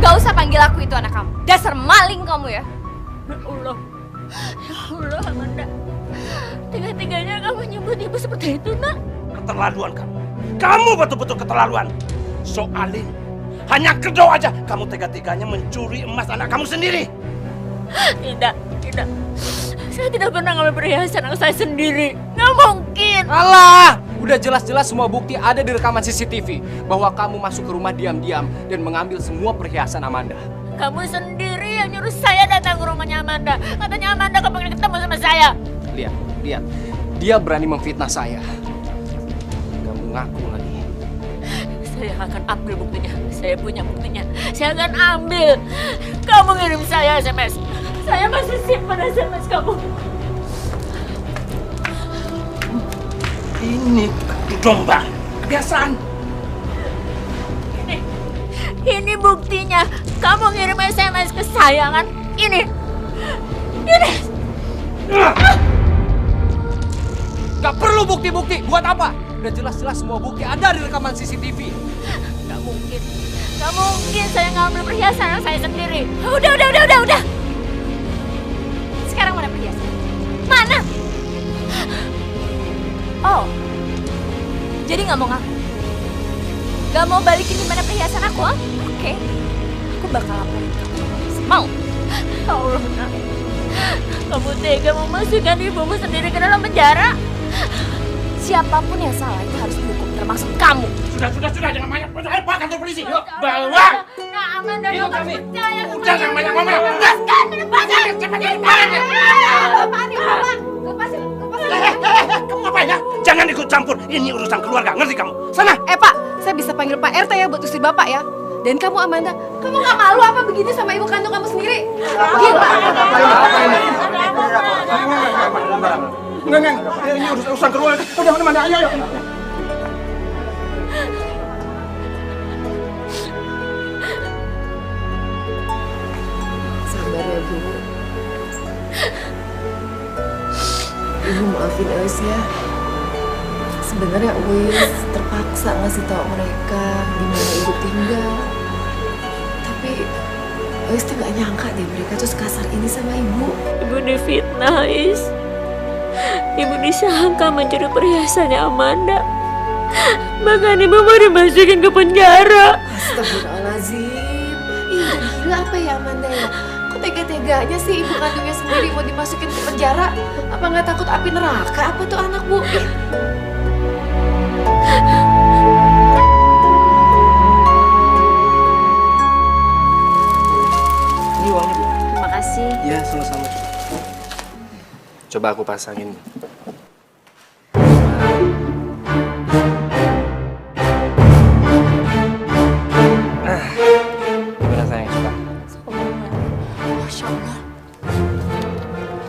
Gak usah panggil aku itu anak kamu. Dasar maling kamu ya. Ya Allah, Amanda. Tiga-tiganya kamu nyebut ibu seperti itu, Nak. Keterlaluan kamu. Kamu betul-betul keterlaluan. Soalin. Hanya kedok aja. Kamu tega-teganya mencuri emas anak kamu sendiri. Tidak. Saya tidak pernah ngambil perhiasan anak saya sendiri. Nggak mungkin. Alah! Udah jelas-jelas semua bukti ada di rekaman CCTV bahwa kamu masuk ke rumah diam-diam dan mengambil semua perhiasan Amanda. Kamu sendiri yang nyuruh saya datang ke rumahnya Amanda. Katanya Amanda kepengen ketemu sama saya. Lihat. Dia berani memfitnah saya. Gak mengaku lagi. Saya akan ambil buktinya. Saya punya buktinya. Saya akan ambil. Kamu ngirim saya SMS. Saya masih simpan SMS kamu. Ini domba. Kebiasaan. Ini buktinya. Kamu ngirim SMS ke saya kan? Ini. Gak perlu bukti-bukti. Buat apa? Udah jelas-jelas semua bukti ada di rekaman CCTV. Gak mungkin. Gak mungkin saya ngambil perhiasan anak saya sendiri. Udah. Sekarang mana perhiasan? Mana? Oh. Jadi nggak mau ngaku? Gak mau balikin di mana perhiasan aku? Ha? Oke. Aku bakal laporin kamu. Mau? Ya Allah, Nak. Kamu tega memasukkan ibumu sendiri ke dalam penjara? Siapapun yang salah itu harus dihukum, termasuk kamu. Sudah, jangan banyak. Bawa kantor polisi. Yuk, bawa. Nah, Amanda, Itu kamu kami. percaya sama Udah, jangan banyak ngomong. Lepaskan, lepaskan. Cepat. Lepasin, Bapak. Lepasin. Kamu ngapain ya? Jangan ikut campur. Ini urusan keluarga, ngerti kamu? Sana. Pak, saya bisa panggil Pak RT ya buat usir Bapak ya. Dan kamu Amanda, kamu nggak malu apa begini sama ibu kandung kamu sendiri? Gila. Enggak. Ini urusan keluarga. Udah, mana? Ayo. Sabar ya Bu. Ibu maafin Eus ya. Sebenarnya Eus terpaksa ngasih tahu mereka di mana ibu tinggal. Tapi Eus tuh gak nyangka deh mereka tuh sekasar ini sama ibu. Ibu difitnah, Is. Ibu disangka mencuri perhiasannya Amanda. Bahkan ibu mau dimasukin ke penjara. Astagfirullahaladzim. Ih, udah gila apa ya Amanda ya? Kok tega-teganya sih ibu kandungnya sendiri mau dimasukin ke penjara? Apa nggak takut api neraka? Apa tuh anak bu? Ih. Ini uangnya, Bu. Terima kasih. Ya, sama-sama. Coba aku pasangin. Gimana sayang, suka? Masya Allah.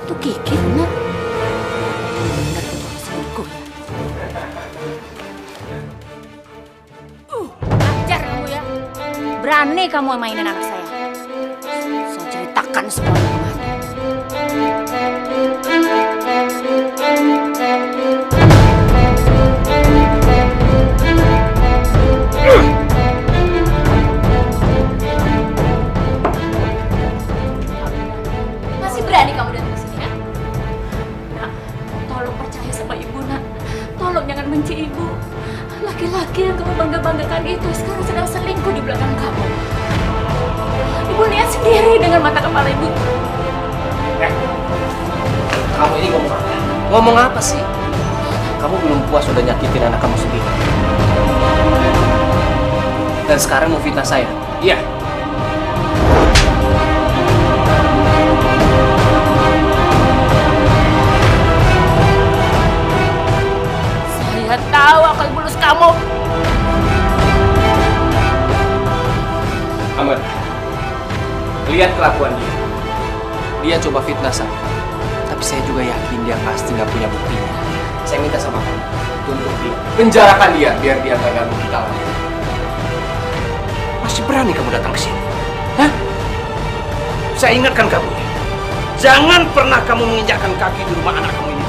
Itu Kiki bener. Bener itu orang selingkuh ya. Ajar kamu ya. Berani kamu mainin anak saya. Saya ceritakan semuanya ke Manda. Masih berani kamu datang ke sini, kan? Nak, tolong percaya sama ibu, Nak. Tolong jangan benci ibu. Laki-laki yang kamu bangga-banggakan itu sekarang sedang selingkuh di belakang kamu. Ibu lihat sendiri dengan mata kepala ibu. Kamu ini ngomong apa? Ngomong apa sih? Kamu belum puas udah nyakitin anak kamu sendiri. Dan sekarang mau fitnah saya? Iya. Saya tahu akan bulus kamu. Amanda, lihat kelakuan dia. Dia coba fitnah saya. Tapi saya juga yakin dia pasti nggak punya buktinya. Saya minta sama kamu, tuntut dia. Penjarakan dia, biar dia nggak ganggu kita lagi. Masih berani kamu datang ke sini? Hah? Saya ingatkan kamu ya. Jangan pernah kamu menginjakkan kaki di rumah anak kamu ini.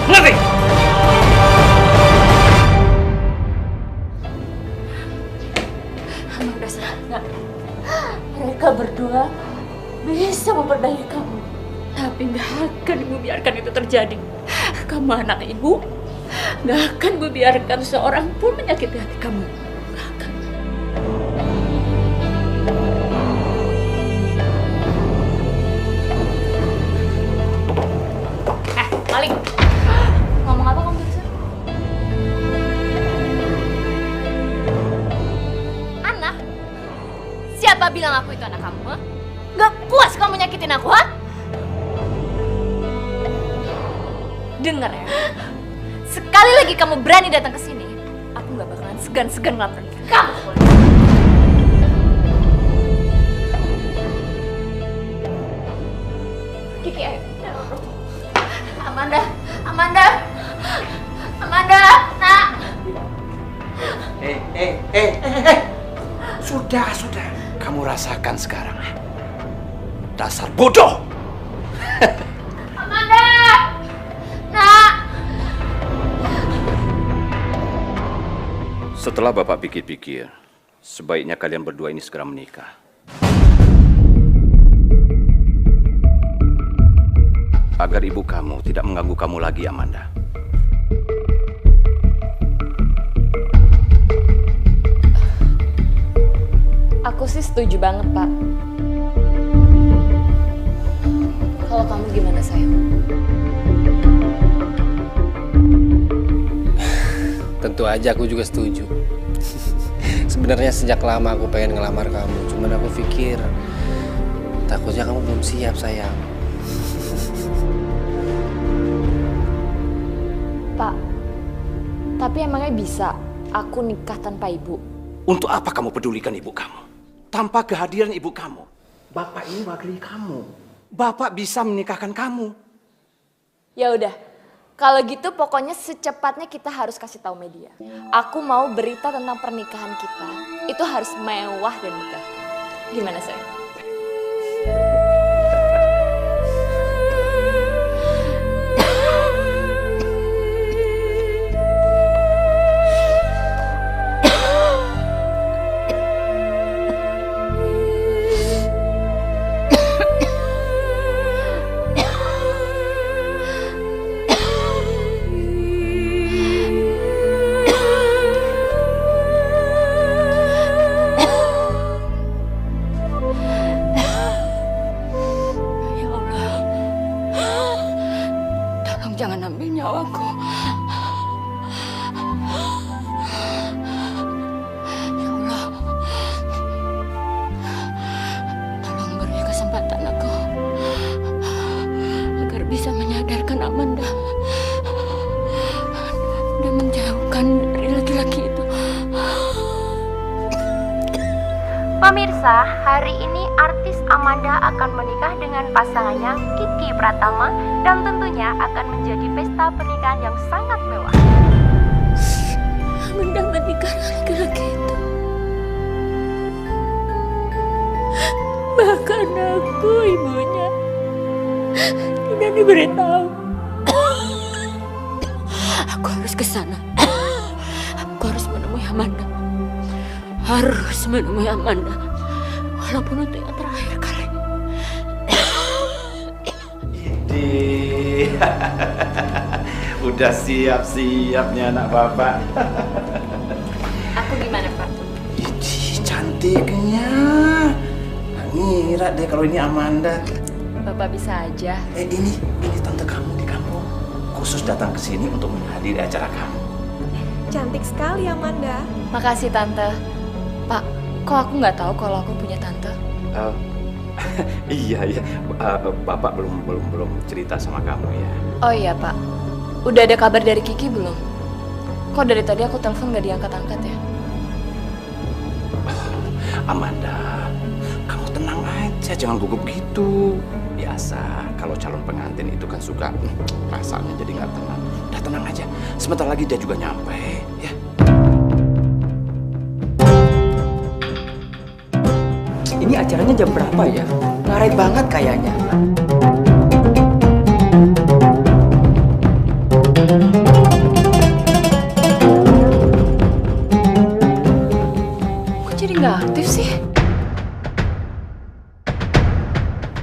Ngerti? Amanda sadar, mereka berdua bisa memperdaya kamu. Tapi nggak akan ibu biarkan itu terjadi. Kamu anak ibu, nggak akan ibu biarkan seorang pun menyakiti hati kamu. Nggak akan. Maling. Ngomong apa kamu barusan? Anak? Siapa bilang aku itu anak kamu? Ha? Gak puas kamu nyakitin aku, ha? Dengar ya, sekali lagi kamu berani datang ke sini, aku gak bakalan segan-segan ngelaporin kamu. Kiki, ayo. Amanda, Amanda, Amanda, nak. Sudah. Kamu rasakan sekarang. Dasar bodoh. Amanda, nak. Setelah Bapak pikir-pikir, sebaiknya kalian berdua ini segera menikah. Agar ibu kamu tidak mengganggu kamu lagi, Amanda. Aku sih setuju banget, Pak. Kalau kamu gimana, sayang? Tentu aja aku juga setuju. Sebenarnya sejak lama aku pengen ngelamar kamu. Cuman aku pikir takutnya kamu belum siap, sayang. Pak, tapi emangnya bisa aku nikah tanpa ibu? Untuk apa kamu pedulikan ibu kamu? Tanpa kehadiran ibu kamu, Bapak ini wakili kamu. Bapak bisa menikahkan kamu. Ya udah, kalau gitu pokoknya secepatnya kita harus kasih tahu media. Aku mau berita tentang pernikahan kita. Itu harus mewah dan megah. Gimana, sayang? Pemirsa, hari ini artis Amanda akan menikah dengan pasangannya Kiki Pratama dan tentunya akan menjadi pesta pernikahan yang sangat mewah. Amanda menikah laki-laki itu. Bahkan aku, ibunya, tidak diberitahu. Aku harus ke sana. Aku harus menemui Amanda. Harus menemui Amanda. Walaupun untuk yang terakhir kali. Udah siap-siap nih anak bapak. Aku gimana, Pak? Ih, cantiknya. Ngira deh kalau ini Amanda. Bapak bisa aja. Ini tante kamu di kampung. Khusus datang ke sini untuk menghadiri acara kamu. Cantik sekali Amanda. Makasih Tante. Pak, kok aku nggak tahu kalau aku punya tante? Iya. Bapak belum cerita sama kamu ya. Oh iya Pak, udah ada kabar dari Kiki belum? Kok dari tadi aku telepon nggak diangkat-angkat ya? Amanda, kamu tenang aja, jangan gugup gitu. Biasa, kalau calon pengantin itu kan suka rasanya jadi nggak tenang. Udah tenang aja, sebentar lagi dia juga nyampe, ya. Ini acaranya jam berapa ya? Ngaret banget kayaknya. Kok jadi nggak aktif sih?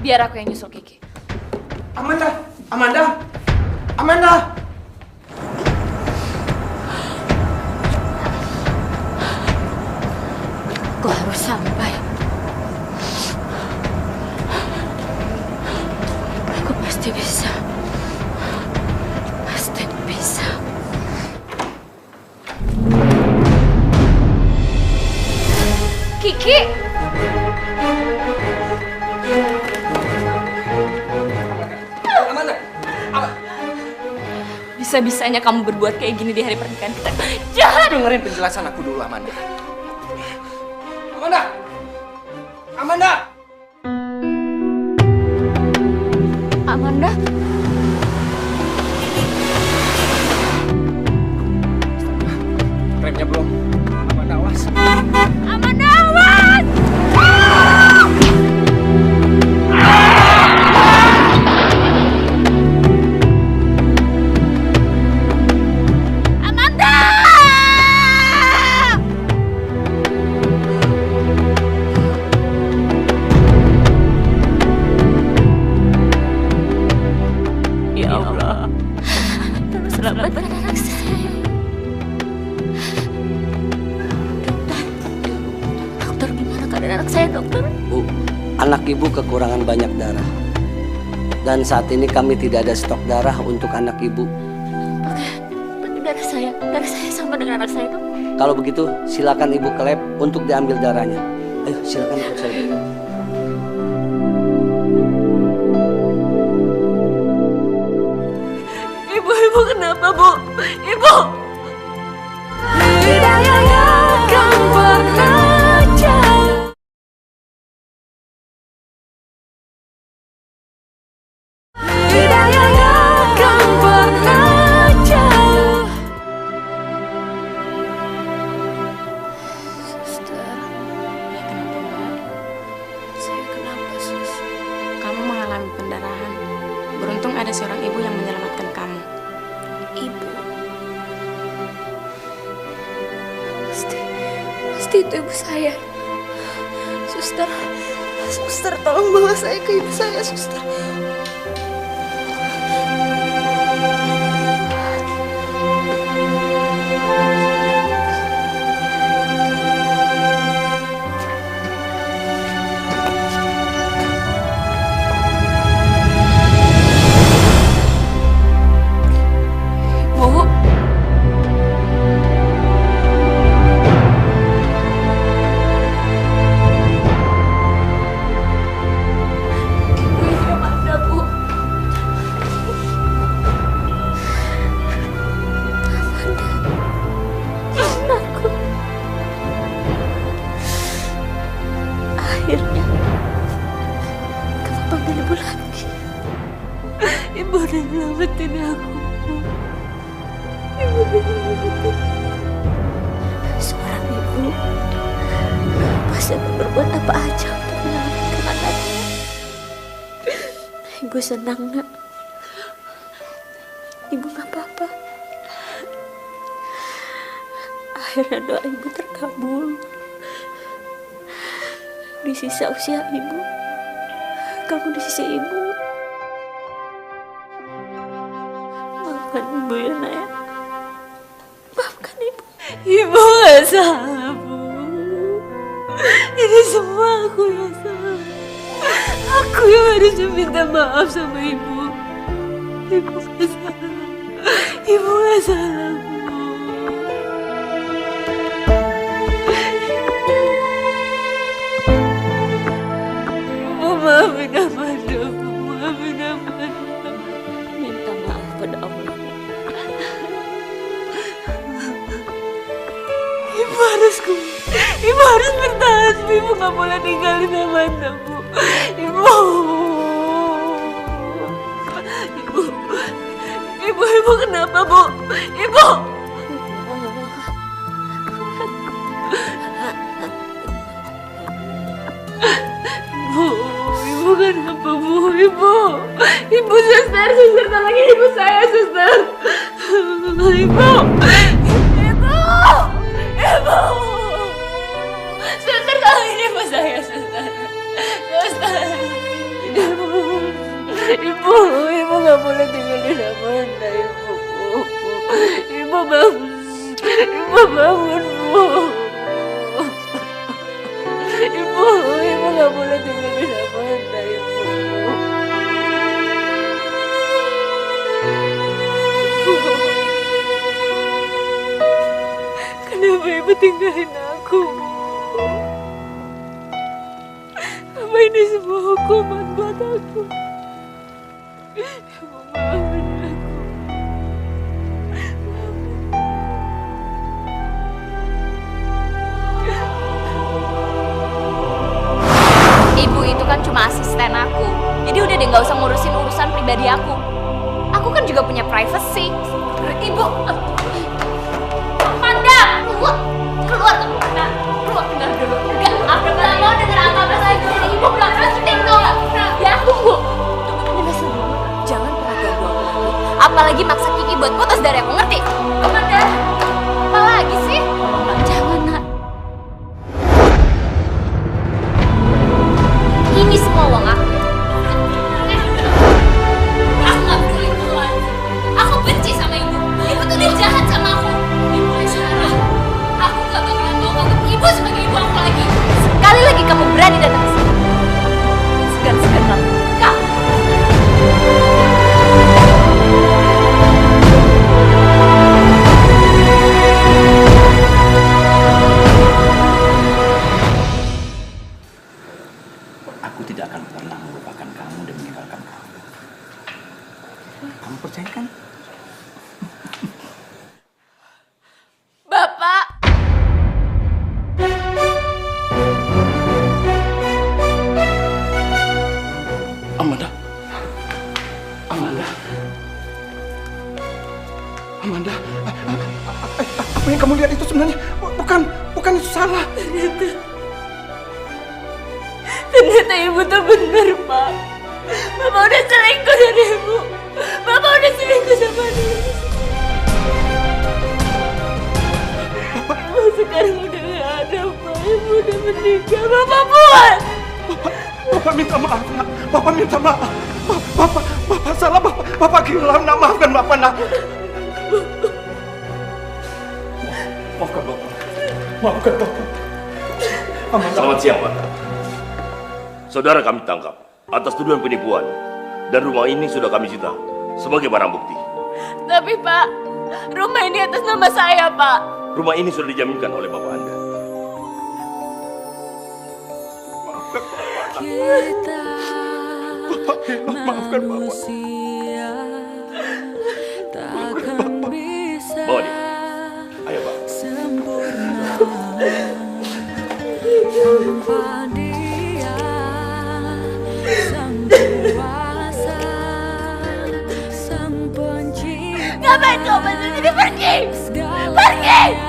Biar aku yang nyusul Kiki. Amanda! Aku harus sampai. Aku pasti bisa. Pasti bisa. Kiki! Bisa-bisanya kamu berbuat kayak gini di hari pernikahan kita. Jahat! Dengerin penjelasan aku dulu, Amanda. Amanda! Amanda? Remnya belum. Amanda, awas. Amanda, awas! Selamatkan anak saya. Dokter, gimana keadaan anak saya, dokter? Bu, anak ibu kekurangan banyak darah. Dan saat ini kami tidak ada stok darah untuk anak ibu. Berarti darah saya sama dengan anak saya, dok? Kalau begitu, silakan ibu ke lab untuk diambil darahnya. Ayo, silakan ikut saya. Ibu kenapa, Bu? Ibu! Hidayahnya akan bekerja. Hidayahnya akan bekerja. Suster, ya kenapa Mbak? Saya kenapa, Sus? Kamu mengalami pendarahan. Beruntung ada seorang ibu yang menyelamatkan kamu. Ibu. Pasti itu ibu saya. Suster, tolong bawa saya ke ibu saya, Suster. Bu. Ibu ini Amanda, lagi. Ibu udah nyelamatin aku. Ibu udah nyelamatin. Seorang ibu pasti akan berbuat apa aja untuk menyelamatkan anaknya. Ibu senang, Nak. Ibu gak apa-apa. Akhirnya doa ibu terkabul. Di sisa usia ibu, kamu di sisi ibu. Maafkan ibu ya, Nak ya. Maafkan ibu. Ibu gak salah, Bu. Ini semua aku yang salah. Aku yang harus minta maaf sama ibu. Ibu gak salah. Ibu gak salah, Bu. Maafin Amanda, Bu. Maafin Amanda. Minta maaf pada Allah. Ibu harus bertahan, Bu. Ibu gak boleh tinggalin Amanda, Bu. Ibu kenapa, Bu? Ibu! Ibu kenapa, Bu? Ibu, suster, tolongin ibu saya, suster. Ibu! Suster, tolongin ibu saya, suster. Ibu gak boleh tinggalin Amanda, Ibu. Ibu bangun, Bu. Ibu gak boleh tinggalin Amanda, Ibu. Kenapa Ibu tinggalin aku, Bu? Apa ini semua hukuman buat aku? Ibu maafin aku. Ibu itu kan cuma asisten aku. Jadi udah deh gak usah ngurusin urusan pribadi aku. Aku kan juga punya privacy. Ibu, Amanda, keluar kamu, Amanda. Keluar, dengar dulu. Enggak, aku gak mau denger apa-apa lagi dari ibu. Belakang syuting dong. Ya, tunggu. Jangan pernah ganggu aku lagi. Apalagi maksa Kiki buat putus dari aku, ngerti? Amanda, apa lagi sih? Jangan, Nak. Ini semua uang aku. Aku gak peduli Tuhan. Aku benci sama ibu. Ibu tuh udah jahat sama aku. Ibu yang salah. Aku gak bakalan mau nganggap ibu sebagai ibu aku lagi. Sekali lagi kamu berani datang ke sini. Segan-segan kamu. Aku tidak akan pernah melupakan kamu dan meninggalkan kamu. Kamu percaya kan? Bapak. Amanda. Apa yang kamu lihat itu sebenarnya bukan itu salah. Ternyata ibu tuh bener, Pak. Bapak udah selingkuh dari ibu. Bapak udah selingkuh sama dia. Ibu sekarang udah gak ada, Pak. Ibu udah meninggal. Bapak buat. Bapak minta maaf, Nak. Bapak minta maaf. Bapak salah. Bapak gila, Nak. Maafkan Bapak, Nak. Maafkan Bapak. Selamat siang, Pak. Saudara kami tangkap atas tuduhan penipuan dan rumah ini sudah kami sita sebagai barang bukti. Tapi Pak, rumah ini atas nama saya, Pak. Rumah ini sudah dijaminkan oleh Bapak Anda. Maafkan Bapak. Bawa dia. Ayo, Pak. Tanpa dia sang Ngapain kau masih sini? Pergi! Pergi!